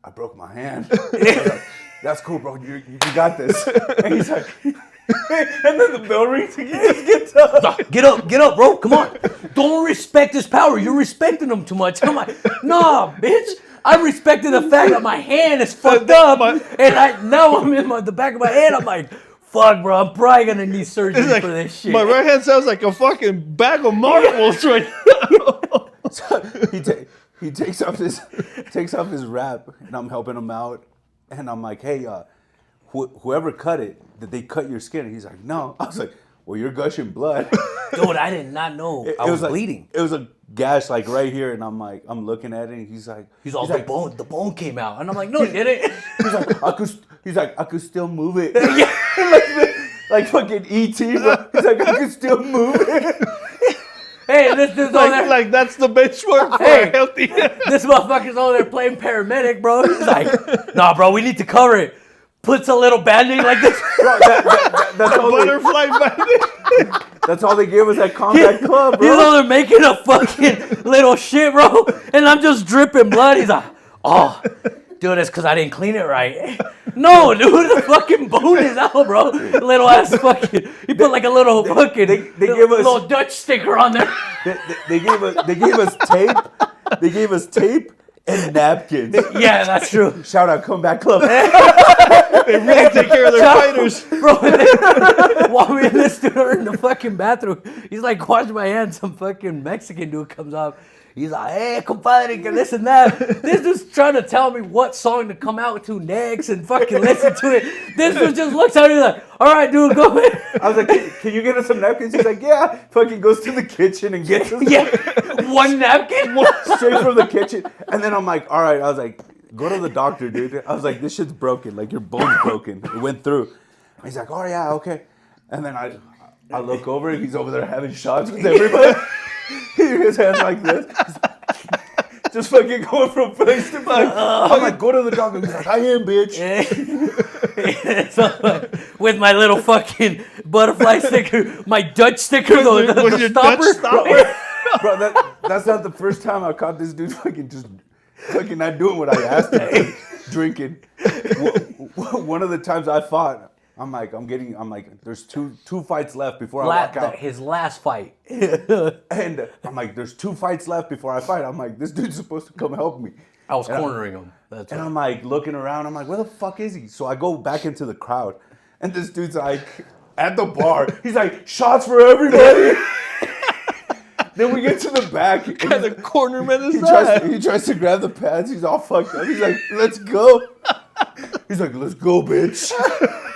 I broke my hand. I was like, that's cool, bro. You got this. And he's like, and then the bell rings and he just gets up. Get up, bro. Come on. Don't respect his power. You're respecting him too much. I'm like, nah, bitch. I'm respecting the fact that my hand is fucked up, and now I'm in the back of my head. I'm like, fuck, bro. I'm probably gonna need surgery Like, for this shit. my right hand sounds like a fucking bag of marbles right now. So he takes off his wrap, and I'm helping him out, and I'm like, hey, whoever cut it, did they cut your skin? And he's like, no. I was like, well, you're gushing blood. Dude, I did not know I was like, bleeding. It was a gash like right here, and I'm like, I'm looking at it, and he's like, The bone came out, and I'm like, no, it didn't. He's like, I could still move it. like fucking ET, bro. He's like, I could still move it. Hey, this dude's over there. like that's the benchmark for Hey. a healthy. This motherfucker's over there playing paramedic, bro. He's like, nah, bro, we need to cover it. Puts a little band-aid like this. Bro, that's all Butterfly bandit. that's all they gave us at Combat Club, He's bro. over there making a fucking little shit, bro. And I'm just dripping blood. He's like, oh, dude, it's because I didn't clean it right. No, dude, the fucking bone is out, bro. Little ass fucking. He put like a little fucking they gave us- little Dutch sticker on there. They gave us tape. They gave us tape and napkins. Yeah, that's true. Shout out Comeback Club. They really take care of their fighters. Bro, while me and this dude are in the fucking bathroom, he's like, wash my hands. Some fucking Mexican dude comes up. He's like, hey, compadre, que this and that. This dude's trying to tell me what song to come out to next and fucking listen to it. This dude just looks at me like, all right, dude, go ahead. I was like, can you get us some napkins? He's like, yeah. Fucking goes to the kitchen and gets us Yeah, one napkin. straight from the kitchen. And then I'm like, all right. I was like, go to the doctor, dude. I was like, this shit's broken. Like, your bone's broken. It went through. And he's like, oh, yeah, okay. And then I look over and he's over there having shots with everybody. His hands like this. Just fucking going from place to place. I'm like, go to the doctor. He's like, I am, bitch. So, with my little fucking butterfly sticker, my Dutch sticker, Was the your stopper. Dutch stopper? Bro, that's not the first time I caught this dude fucking not doing what I asked him to, drinking. One of the times I fought, I'm like, there's two fights left before I walk out. His last fight. And I'm like, there's 2 fights left before I fight. I'm like, this dude's supposed to come help me. I was cornering him. That's And right. I'm like looking around. I'm like, where the fuck is he? So I go back into the crowd, and this dude's like at the bar. He's like, shots for everybody. Then we get to the back. What kind of cornerman is He that? he tries to grab the pads. He's all fucked up. He's like, let's go. He's like, let's go, bitch.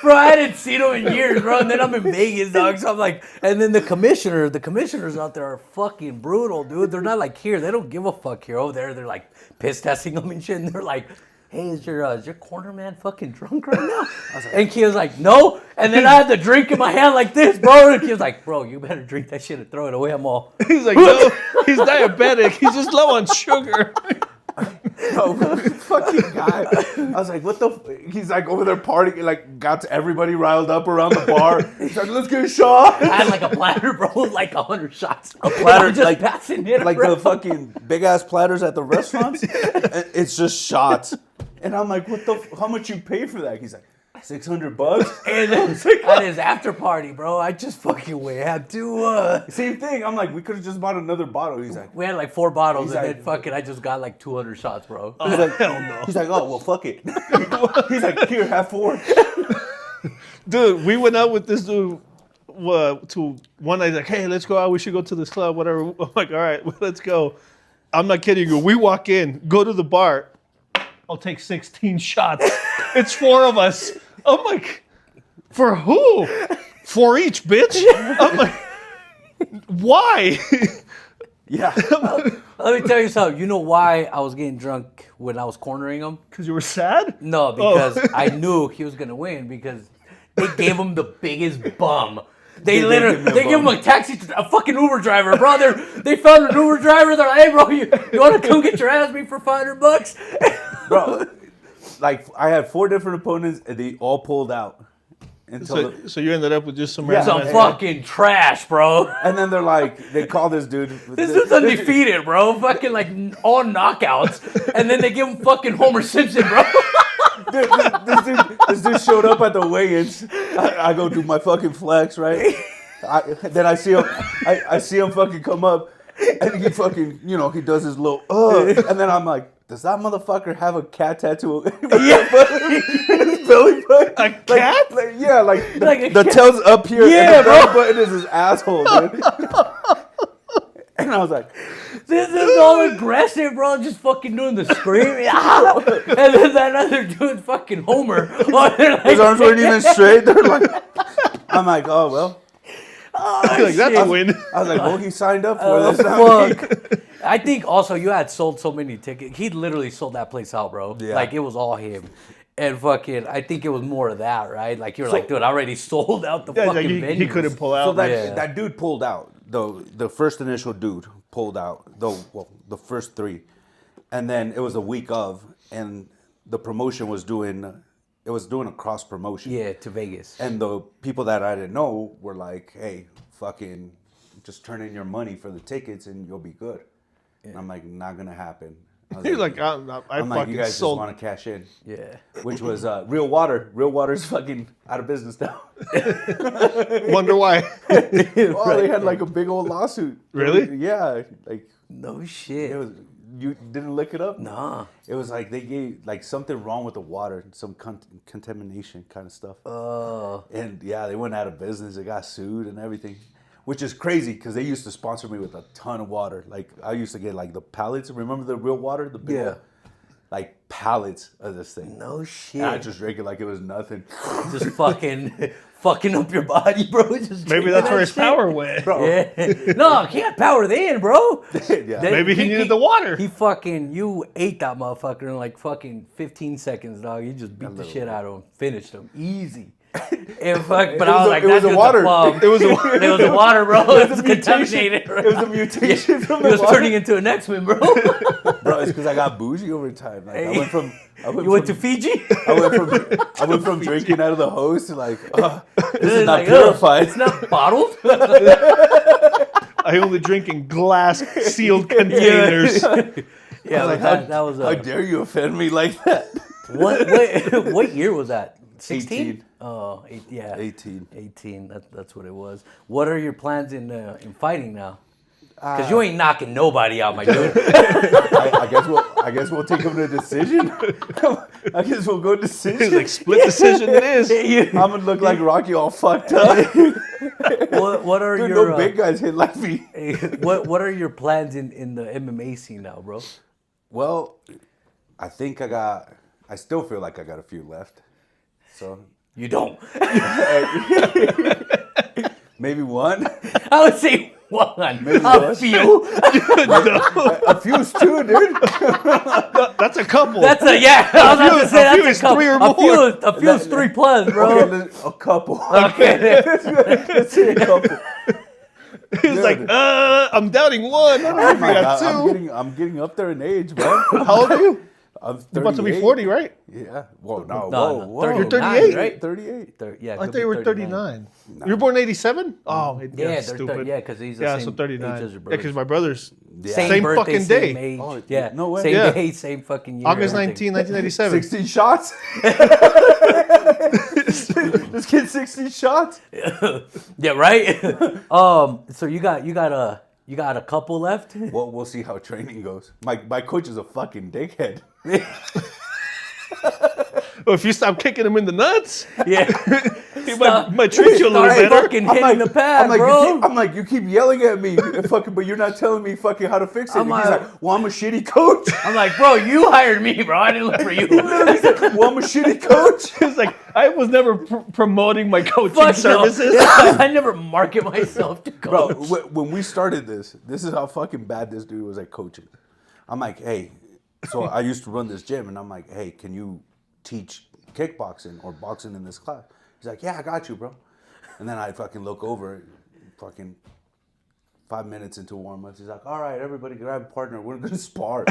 Bro, I hadn't seen him in years, bro. And then I'm in Vegas, dog. So I'm like, and then the commissioners out there are fucking brutal, dude. They're not like here. They don't give a fuck here. Over there, they're like piss testing them and shit. And they're like, hey, is your corner man fucking drunk right now? And Kia's like, no. And then I had the drink in my hand like this, bro. And Kia's like, bro, you better drink that shit and throw it away. I'm all. He's like, no, he's diabetic. He's just low on sugar. No, fucking guy. I was like, what the? He's like over there partying, like got everybody riled up around the bar. He's like, let's get a shot. I had like a platter, bro, with like 100 shots. A platter, just like- passing it Like around. the fucking big ass platters at the restaurants. It's just shots. And I'm like, what the? How much you pay for that? He's like, $600. And then at his after party, bro, I just fucking had to. Same thing. I'm like, we could have just bought another bottle. He's like, We had like 4 bottles, He's and like- then fucking I just got like 200 shots, bro. he's like, hell no. He's like, oh well, fuck it. He's like, here, have 4. Dude, we went out with this dude to one night. He's like, hey, let's go out. We should go to this club, whatever. I'm like, all right, well, let's go. I'm not kidding you. We walk in, go to the bar. I'll take 16 shots. It's 4 of us. I'm like, for who? 4 each, bitch. I'm like, why? Yeah. Let me tell you something. You know why I was getting drunk when I was cornering him? Because you were sad? No, because I knew he was gonna win because they gave him the biggest bum. They did literally give him a they give him bum. a taxi, a fucking Uber driver, bro. They found an Uber driver. They're like, hey, bro, you want to come get your ass beat for $500? Bro, like I had 4 different opponents and they all pulled out. Until So you ended up with just some Yeah. random Some ass- fucking trash, bro. and then they're like, they call this dude. This dude's undefeated, bro. Fucking like all knockouts, and then they give him fucking Homer Simpson, bro. Dude, this dude showed up at the weigh-ins. I go do my fucking flex, right? Then I see him. I see him fucking come up, and he fucking, he does his little, and then I'm like, does that motherfucker have a cat tattoo? In his belly button? A cat? Yeah, like Like a the cat. tail's up here, Yeah, and the bro. belly button is his asshole, dude. And I was like, This is all aggressive, bro. Just fucking doing the screaming. Ow! And then that other dude's fucking Homer. his arms weren't even straight. They're like, I'm like, oh well. like, that's a win. I was like, well, he signed up for Oh, this. Not me. fuck. I think also you had sold so many tickets. He literally sold that place out, bro. Yeah. Like it was all him. And fucking, I think it was more of that, right? Like you were like, dude, I already sold out the Yeah, fucking like he venue. couldn't pull So out. that dude pulled out. The first initial dude pulled out. The first 3, and then it was a week of, and the promotion was doing a cross promotion. Yeah, to Vegas. And the people that I didn't know were like, hey, fucking, just turn in your money for the tickets and you'll be good. And I'm like, not gonna happen. I was He's like, I I'm fucking like, you guys just sold. want to cash in. Yeah. Which was Real Water. Real Water's fucking out of business now. Wonder why. Oh, they had like a big old lawsuit. Really? Yeah. Like No shit. it was. You didn't look it up? Nah. It was like they gave like something wrong with the water, some contamination kind of stuff. And yeah, they went out of business. They got sued and everything, which is crazy because they used to sponsor me with a ton of water. Like I used to get like the pallets. Remember the Real Water? The big Yeah. old, like pallets of this thing. No shit. And I just drank it like it was nothing. Just fucking up your body, bro. Just Maybe drinking that's that where his shit. power went. Yeah. No, he had power then, bro. Yeah. Maybe he needed the water. You ate that motherfucker in like fucking 15 seconds, dog. You just beat the shit out of him, finished him, easy. And fuck, but I was like, it was that's a just water. a bum. It was a water. It was the water, bro. It was contaminated. It was a mutation from He the was water. turning into an X-Men, bro. Bro, it's because I got bougie over time. Like I went from. You went to Fiji? I went from drinking out of the hose to like, this is It's not like, purified. It's not bottled. I only drink in glass sealed containers. Yeah, like, but that was How dare you offend me like that? what year was that? 16? 18. Oh, yeah. 18. 18. That's what it was. What are your plans in fighting now? Because you ain't knocking nobody out, my dude. I guess we'll take him to decision. I guess we'll go decision. Like split decision it is. I'm gonna look like Rocky all fucked up. What are Dude, your no big guys hit like me. what are your plans in the MMA scene now, bro? Well, I think I still feel like I got a few left. So You don't. maybe one. I would say one. Maybe A one. few. A few's two, dude. That's a couple. That's a yeah. I was about to say a few that's is a couple. three or A few is 3 plus, bro. Okay, a couple. Okay. Let's say a couple. He's like, I'm doubting one. I don't know if My I got God, two. I'm getting up there in age, man. How old are you? I'm You're about to be 38. 40, right? Yeah. Whoa, no, No, whoa. You're 39, 38? right? 38. Yeah, I could thought you be were 39. You were born in 87? Oh, Yeah, yeah, they're stupid. yeah, because he's the Yeah, same so 39. age as your Yeah, brother. because my brother's Same birthday, fucking same day. Same age. Oh, Yeah, no way. Same Yeah. day, same fucking year. August everything. 19, 1987. 16 shots? This kid 16 shots? Yeah, right. So you got a couple left. Well, we'll see how training goes. My coach is a fucking dickhead. Oh, if you stop kicking him in the nuts, Yeah, he might treat you a little Start better. fucking hitting the pad, I'm like, bro. I'm like, you keep yelling at me, fucking, but you're not telling me fucking how to fix it. I'm And he's like- like, well, I'm a shitty coach. I'm like, bro, you hired me, bro. I didn't look for you. Well, I'm a shitty coach. It's like, I was never promoting my coaching Fuck no. services. Yeah, I never market myself to Bro, coach. when we started this is how fucking bad this dude was at coaching. I'm like, hey, so I used to run this gym, and I'm like, hey, can you teach kickboxing or boxing in this class? He's like, yeah, I got you, bro. And then I fucking look over, fucking 5 minutes into warm-ups. He's like, all right, everybody grab a partner. We're going to spar.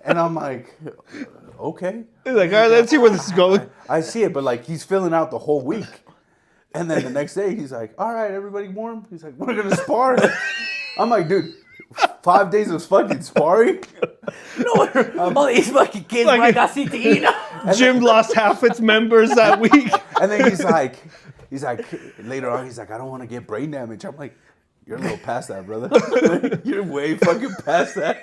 And I'm like, okay. He's like, all right, let's see where this is going. I see it, but like he's filling out the whole week. And then the next day he's like, all right, everybody warm? He's like, we're going to spar. I'm like, dude, 5 days of fucking sparring? No, all these fucking kids, Like- like, I see to eat now. Gym lost half its members that week. And then he's like, later on, he's like, I don't want to get brain damage. I'm like, you're a little past that, brother. You're way fucking past that.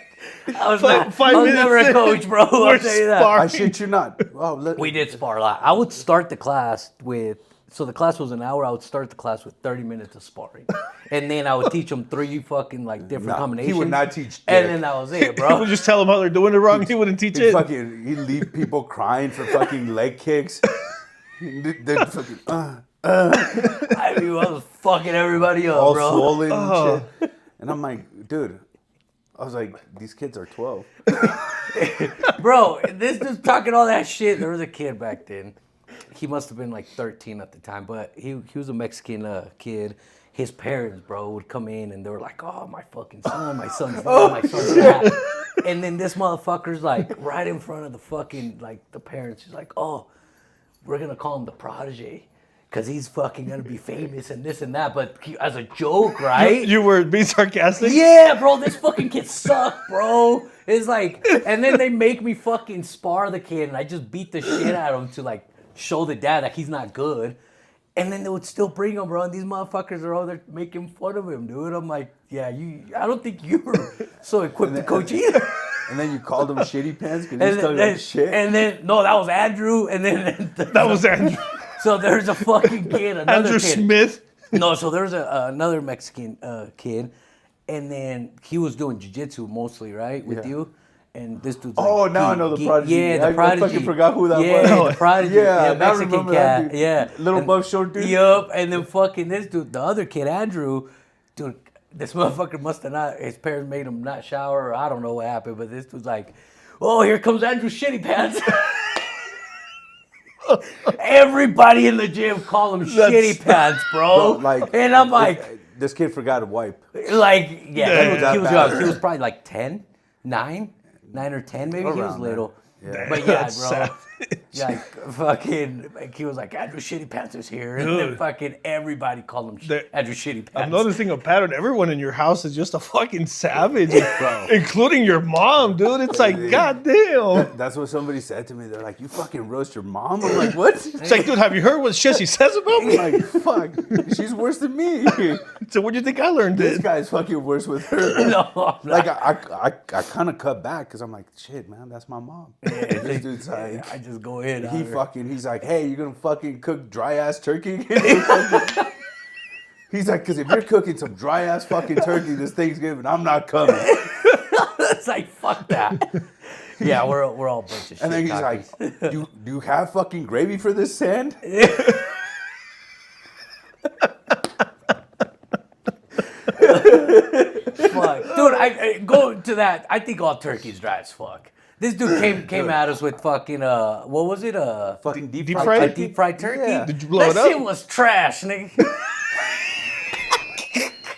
I was, Five I was minutes never a in, coach, bro. I'll we're tell you that. sparring. I shit you not. Oh, We did spar a lot. I would start the class with, so the class was an hour. I would start the class with 30 minutes of sparring. And then I would teach them 3 fucking like different Nah, he combinations. would not teach And dick. then that was it, I bro. would just tell him how they're doing it wrong. He wouldn't teach it. He'd leave people crying for fucking leg kicks. They're fucking, I mean, I was fucking everybody up, all bro. swollen and shit. And I'm like, dude, I was like, these kids are 12. Bro, this dude's talking all that shit. There was a kid back then. He must have been like 13 at the time, but he was a Mexican kid. His parents, bro, would come in and they were like, oh, my fucking son, my son's this, my son's that. And then this motherfucker's like right in front of the fucking, like the parents. He's like, oh, we're going to call him the prodigy because he's fucking going to be famous and this and that. But as a joke, right? You were being sarcastic? Yeah, bro, this fucking kid sucked, bro. It's like, and then they make me fucking spar the kid, and I just beat the shit out of him to like show the dad that he's not good. And then they would still bring him, bro. And these motherfuckers are all there making fun of him, dude. I'm like, yeah, I don't think you were so equipped to coach either. And then you called them shitty pants because you talking about shit. And then, no, that was Andrew. And then, That was Andrew. so there's a fucking kid, another Andrew kid. Smith. No, so there's another Mexican kid, and then he was doing jiu-jitsu mostly, right, with Yeah. you. And this dude's Oh, like, now I know the Prodigy. Yeah, the I Prodigy. fucking forgot who that yeah, was. the Prodigy. Yeah, Yeah, now I Mexican remember that cat. dude. Yeah. Little And- buff short dude. Yup, and then fucking this dude, the other kid, Andrew, dude, this motherfucker must have not, his parents made him not shower, or I don't know what happened, but this dude's like, oh, here comes Andrew Shitty Pants. Everybody in the gym call him Shitty Pants, bro. Bro, and I'm like, this kid forgot to wipe. like, yeah, he was that young. bad. He was probably like 10, 9 or 10 maybe. He was Around there. little. Yeah. But yeah, That's bro. sad. Like fucking, like, he was like, Andrew Shitty Pants is here, and then fucking everybody called him Andrew Shitty Pants. I'm noticing a pattern. Everyone in your house is just a fucking savage, including your mom, dude. It's like, goddamn. That's what somebody said to me. They're like, you fucking roast your mom? I'm like, what? It's like, dude, have you heard what shit she says about me? I'm like, fuck, she's worse than me. So what do you think I learned This it? guy's fucking worse with her. No, I'm Like, not. I kind of cut back because I'm like, shit, man, that's my mom. This dude's like, I just go in. he's like, hey, you gonna fucking cook dry ass turkey? He's like, because if you're cooking some dry ass fucking turkey this Thanksgiving, I'm not coming. It's like, fuck that. Yeah, we're all a bunch of shit. And then he's like, do you have fucking gravy for this sand? fuck. Dude, I go to that. I think all turkey's dry as fuck. This dude came at us with fucking what was it? Fucking deep Deep fried. fried? A deep fried turkey. Yeah. Did you blow That it up? shit was trash, nigga.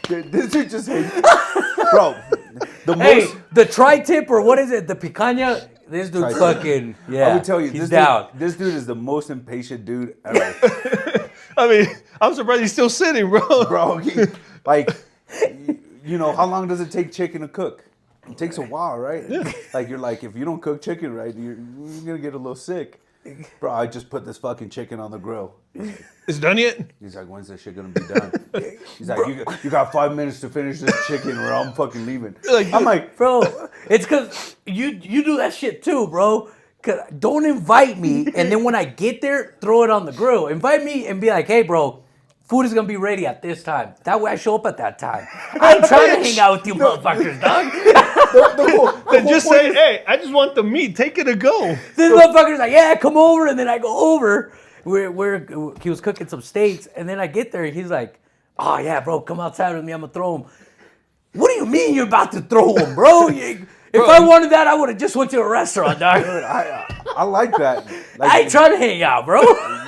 This dude just hates. Bro, the Hey, most. the tri-tip or what is it? The picanha. This dude Tri-tip. fucking yeah. I would tell you, he's down. This dude is the most impatient dude ever. I mean, I'm surprised he's still sitting, bro. Bro, like, you know, how long does it take chicken to cook? It takes a while, right? Yeah. Like, you're like, if you don't cook chicken right, you're going to get a little sick. Bro, I just put this fucking chicken on the grill. It's done yet? He's like, when's this shit going to be done? He's like, you got 5 minutes to finish this chicken or I'm fucking leaving. I'm like, Bro, it's because you do that shit too, bro. Cause don't invite me, and then when I get there, throw it on the grill. Invite me and be like, hey, bro, food is gonna be ready at this time. That way I show up at that time. I ain't trying to hang out with you motherfuckers, dog. Then just say, hey, I just want the meat. Take it or go. This motherfucker's like, yeah, come over, and then I go over. He was cooking some steaks, and then I get there, and he's like, oh yeah, bro, come outside with me. I'm gonna throw them. What do you mean you're about to throw them, bro? If I wanted that, I would have just went to a restaurant, dog. dude, I like that. Like, I ain't trying to hang out, bro.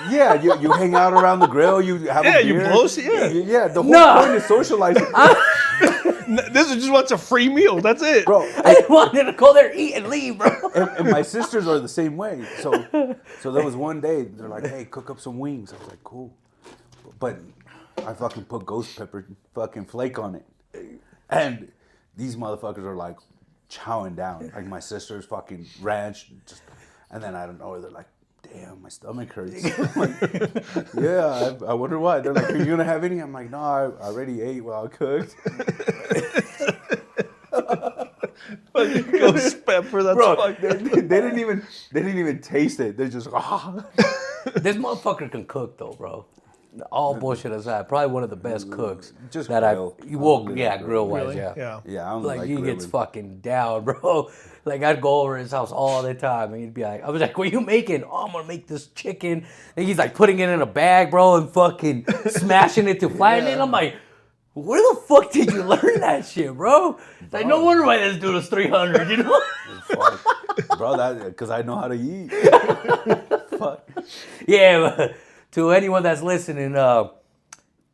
yeah, you hang out around the grill, you have a you beer. blow shit, yeah. Yeah, the whole Nah. point is socializing. This is just wants a free meal. That's it. Bro, I wanted to go there, eat, and leave, bro. and my sisters are the same way. So there was one day, they're like, hey, cook up some wings. I was like, cool. But I fucking put ghost pepper fucking flake on it. And these motherfuckers are like chowing down. Like my sister's fucking ranch. And then I don't know, they're like, damn, my stomach hurts. I'm like, yeah, I wonder why. They're like, are you gonna have any? I'm like, no, I already ate while I cooked. Ghost pepper. That's Bro, fucked up. they didn't even taste it. They're just This motherfucker can cook, though, bro. All bullshit aside, probably one of the best cooks Just that grill. grill wise, Really? yeah. Yeah. Yeah, I don't Like, like he grilling. gets fucking down, bro. Like, I'd go over his house all the time, and he'd be like, I was like, what are you making? Oh, I'm gonna make this chicken. And he's like putting it in a bag, bro, and fucking smashing it to flatten it. I'm like, where the fuck did you learn that shit, bro? It's like, no wonder why this dude is 300, you know? Fuck. Bro, that because I know how to eat. Fuck. Yeah, but to anyone that's listening,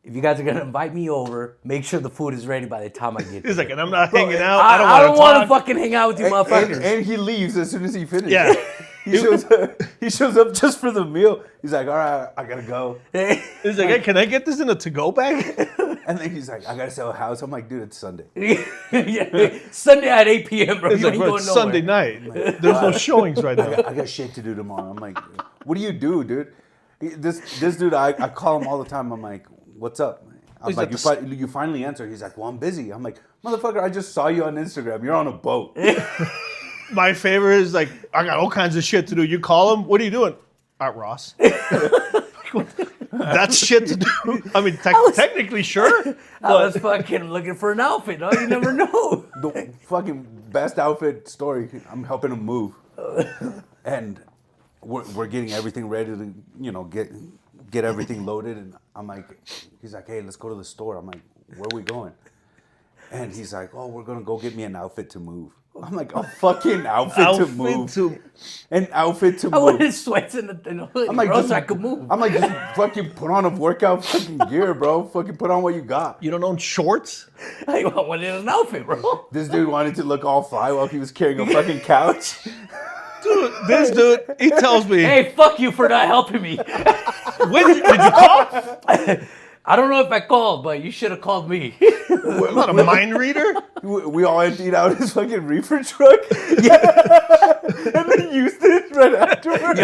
if you guys are gonna invite me over, make sure the food is ready by the time I get there. He's like, and I'm not hanging out. I I don't don't want want to fucking hang out with you motherfuckers. And he leaves as soon as he finishes. Yeah. He shows up just for the meal. He's like, all right, I gotta go. He's like, hey, can I get this in a to-go bag? And then he's like, I gotta sell a house. I'm like, dude, it's Sunday. Yeah, Sunday at 8 p.m., bro. He's You like, ain't bro, going it's nowhere. Sunday night. There's no showings right now. I got shit to do tomorrow. I'm like, what do you do, dude? This dude, I call him all the time. I'm like, what's up? I'm He's like, like, you finally answer. He's like, well, I'm busy. I'm like, motherfucker, I just saw you on Instagram. You're on a boat. My favorite is like, I got all kinds of shit to do. You call him, what are you doing? At Ross. That's shit to do. I mean, technically, sure. I was fucking looking for an outfit, dog. You never know. The fucking best outfit story. I'm helping him move, and we're getting everything ready to, you know, get everything loaded. And I'm like, he's like, hey, let's go to the store. I'm like, where are we going? And he's like, oh, we're gonna go get me an outfit to move. I'm like, a fucking outfit to move. An outfit to I move. wanted sweats in the hoodie, I'm like, bro, just, so I could move. I'm like, just fucking put on a workout fucking gear, bro. Fucking put on what you got. You don't own shorts? I wanted an outfit, bro. This dude wanted to look all fly while he was carrying a fucking couch. Dude, this dude, he tells me, Hey, fuck you for not helping me. when did you call? I don't know if I called, but you should have called me. I'm not a mind reader. We all emptied out his fucking reefer truck. Yeah. And then used it right afterwards.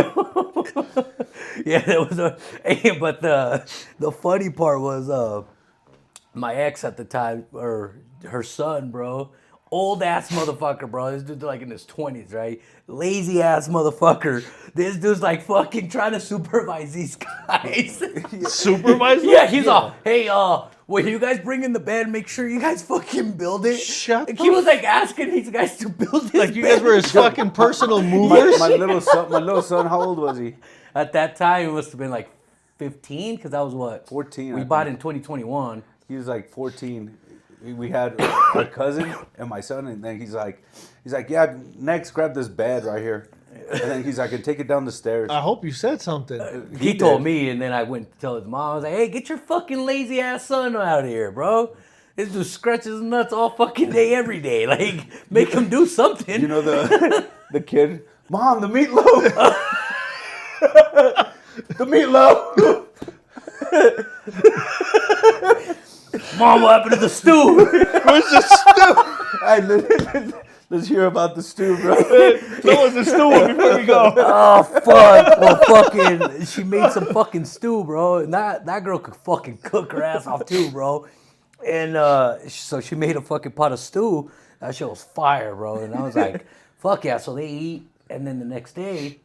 Yeah, that was a. Hey, but the funny part was my ex at the time, or her son, bro. Old ass motherfucker, bro. This dude's like in his 20s, right? Lazy ass motherfucker. This dude's like fucking trying to supervise these guys. Supervisor? Yeah, he's all, hey, when you guys bring in the bed, make sure you guys fucking build it. Shut Like, the he was like asking these guys to build his Like you bed. guys were his fucking personal movers? My little son, how old was he? At that time, it must have been like 15, because that was what? 14, We I bought think. in 2021. He was like 14. We had our cousin and my son, and then he's like, yeah, next grab this bed right here, and then he's like, I can take it down the stairs. I hope you said something. He told me, and then I went to tell his mom. I was like, hey, get your fucking lazy ass son out of here, bro. This dude scratches his nuts all fucking day, every day. Like, make him do something. You know the kid, Mom, the meatloaf, the meatloaf. Mom, what happened to the stew? Where's the stew? Hey, let's hear about the stew, bro. Throw us the stew before we go. Oh, fuck. Well, fucking, she made some fucking stew, bro. And that girl could fucking cook her ass off, too, bro. And so she made a fucking pot of stew. That shit was fire, bro. And I was like, fuck yeah. So they eat. And then the next day,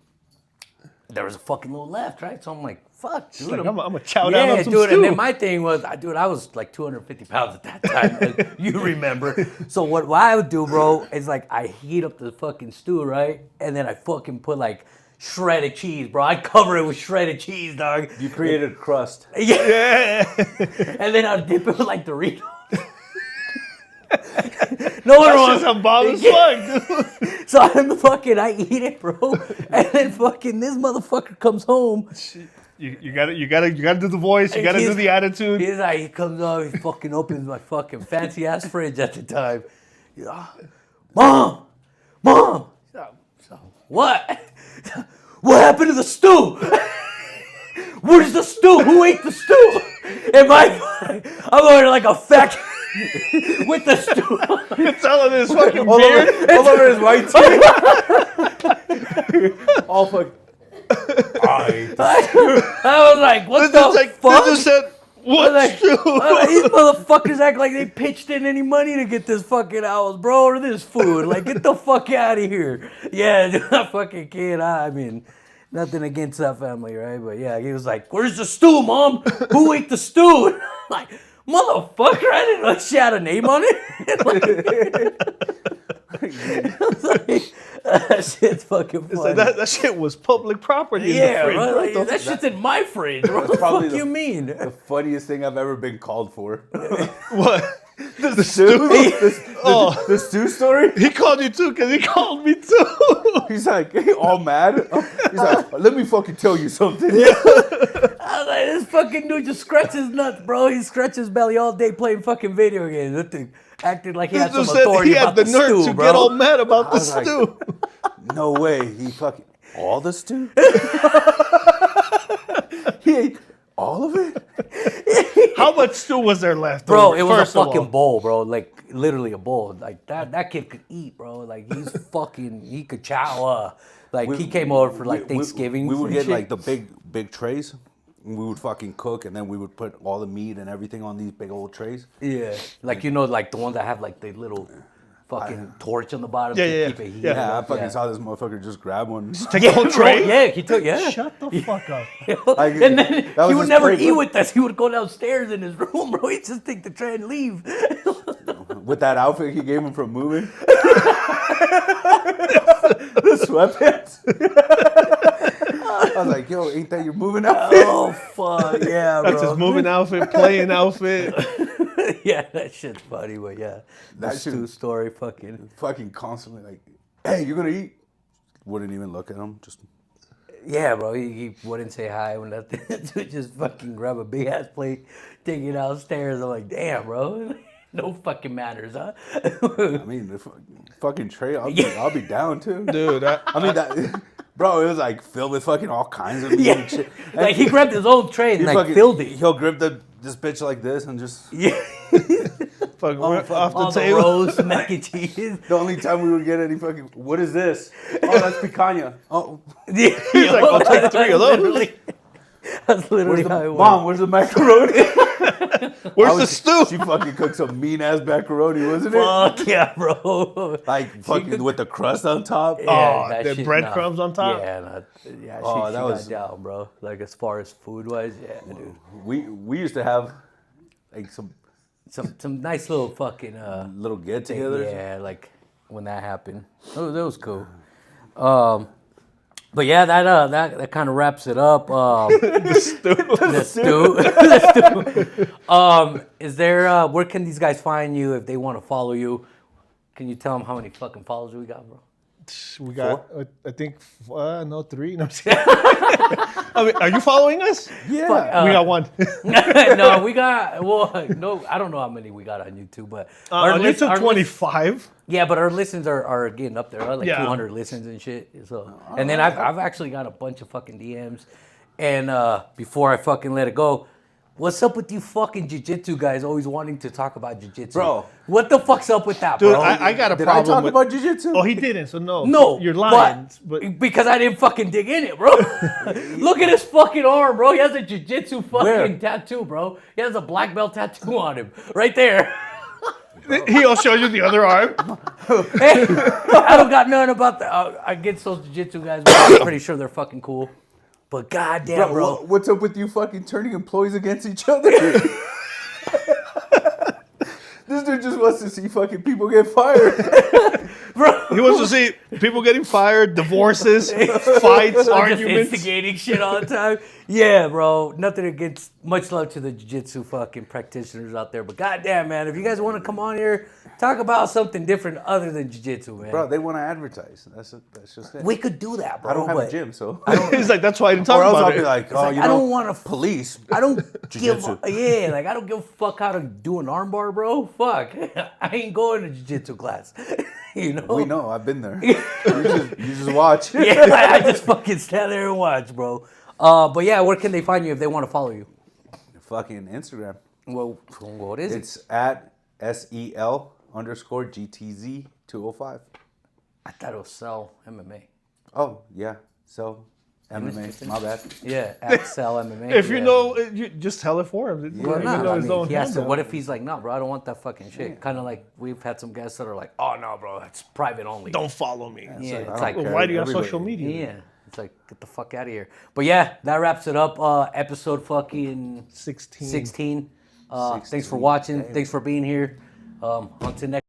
there was a fucking little left, right? So I'm like, fuck, dude. Like, I'm gonna chow down on some dude. stew. And then my thing was, dude, I was like 250 pounds at that time. As you remember. So what I would do, bro, is like I heat up the fucking stew, right? And then I fucking put like shredded cheese, bro. I cover it with shredded cheese, dog. You created a crust. Yeah. And then I'd dip it with like Doritos. No one That's wants just a bomb as fuck, dude. So I eat it, bro. And then fucking this motherfucker comes home. You gotta do the voice. You gotta do the attitude. He's like, he comes up, he fucking opens my fucking fancy ass fridge at the time. He's like, Mom! So, what? What happened to the stew? Where's the stew? Who ate the stew? And I'm over like a fat with the stew. It's all in his fucking All beard. over his white tee. All fuck. I was like, what This the like, fuck? This just said, what Like, stew? these motherfuckers act like they pitched in any money to get this fucking house, bro, or this food. Like, get the fuck out of here. Yeah, dude, that fucking kid, I mean, nothing against that family, right? But yeah, he was like, where's the stew, Mom? Who ate the stew? Like, motherfucker, I didn't know she had a name on it. That shit's fucking funny. So that shit was public property. Yeah, in the fridge, right? bro. Like, that shit's in my fridge. What the probably fuck you mean? The funniest thing I've ever been called for. What? The stew? Oh. The stew story? He called you too, because he called me too. He's like, all mad. He's like, let me fucking tell you something. I was like, this fucking dude just scratches his nuts, bro. He scratches his belly all day playing fucking video games. That thing acted like he had some This dude said authority he had about the the nerve stew, to bro. get all mad about the was like- stew. No way. He fucking, all the stew? He ate all of it? How much stew was there left? Bro, over, it was first a of fucking all? bowl, bro. Like, literally a bowl. Like, that kid could eat, bro. Like, he's fucking, he could chow. Like, he came over for, like, Thanksgiving. We would and get shit. like the big trays. And we would fucking cook, and then we would put all the meat and everything on these big old trays. Yeah. Like, you know, like the ones that have, like, the little fucking torch on the bottom Yeah, to yeah, keep it heated. yeah. Yeah, I fucking saw this motherfucker just grab one. Take the whole tray? Yeah, he took, yeah. Shut the fuck up. Like, And then that was he would his never plate, eat bro. with us. He would go downstairs in his room, bro. He'd just take the tray and leave. With that outfit he gave him from moving. The sweatpants. I was like, yo, ain't that your moving outfit? Oh, fuck. Yeah, bro. That's his moving outfit, playing outfit. Yeah, that shit's funny, but yeah. That That shit- stew story, fucking. Fucking constantly like, hey, you gonna eat? Wouldn't even look at him. Just Yeah, bro. He wouldn't say hi when nothing. Dude just fucking grab a big ass plate, take it downstairs. I'm like, damn, bro. No fucking manners, huh? I mean, the fucking tray, I'll be down too. Dude, I mean, that, bro, it was like filled with fucking all kinds of meat Yeah. and shit. Like he grabbed his own tray and He like fucking- filled it. He'll grip this bitch like this and just. Yeah. fucking fuck. off the All the table. roast mac and cheese. The only time we would get any fucking, what is this? Oh, that's picanha. Oh, Yeah. He's like, I'll take 3 of those. Literally. That's literally how it went. Mom, where's the macaroni? Where's the stew? She fucking cooked some mean ass macaroni, wasn't it? Fuck yeah, bro. Like fucking with the crust on top. Oh, that the shit, breadcrumbs on top? Yeah, Oh, she that was- got down, bro. Like as far as food wise, yeah, dude. We used to have like some Some nice little fucking little get togethers. yeah, like when that happened. That was cool. But yeah, that kind of wraps it up. The stew. Is there where can these guys find you if they want to follow you? Can you tell them how many fucking followers we got, bro? We got, I think, no, 3. No, I mean, are you following us? Yeah. We got 1. No, we got no. I don't know how many we got on YouTube, but On YouTube, 25. Yeah, but our listens are getting up there, like Yeah. 200 listens and shit. So, and then I've actually got a bunch of fucking DMs. And before I fucking let it go, what's up with you fucking jiu-jitsu guys always wanting to talk about jiu-jitsu? Bro. What the fuck's up with that, Dude, bro? I got a Did I problem talk with... about jiu-jitsu? Oh, he didn't, so no. No, You're lying. But because I didn't fucking dig in it, bro. Look at his fucking arm, bro. He has a jiu-jitsu fucking Where? tattoo, bro. He has a black belt tattoo on him, right there. he'll show you the other arm. Hey, I don't got nothing about that. I get those jiu-jitsu guys, but I'm pretty sure they're fucking cool. But goddamn, bro. What's up with you fucking turning employees against each other? This dude just wants to see fucking people get fired. Bro. He wants to see people getting fired, divorces, fights, Just arguments. instigating shit all the time. Yeah, bro. Nothing against, much love to the jiu-jitsu fucking practitioners out there. But goddamn, man, if you guys want to come on here, talk about something different other than jiu-jitsu, man. Bro, they want to advertise. That's just it. We could do that, bro. I don't have a but gym, so. He's like, that's why I didn't talk Or else about I'll it. be like, oh, like, you I know, don't want to police. I don't give Jiu-jitsu. like I don't give a fuck how to do an armbar, bro. Fuck. I ain't going to jiu-jitsu class. You know? We know. I've been there. You just watch. Yeah, I just fucking stand there and watch, bro. But yeah, where can they find you if they want to follow you? Fucking Instagram. Well, what is it? It's at SEL_GTZ205. I thought it was Cell MMA. Oh, yeah. So, MMA. My bad. Yeah, at Cell MMA. If you yeah. know, you just tell it for him. Well, Even no, though I his mean, own he has to, handle. what if he's like, no, bro, I don't want that fucking shit. Kind of like we've had some guests that are like, oh, no, bro, it's private only. Don't follow me. Yeah, I it's don't like, Well, care. why do you have Everybody. social media? yeah. It's like, get the fuck out of here. But yeah, that wraps it up. Episode fucking 16. 16. Thanks for 16. watching. Damn. Thanks for being here. On to next.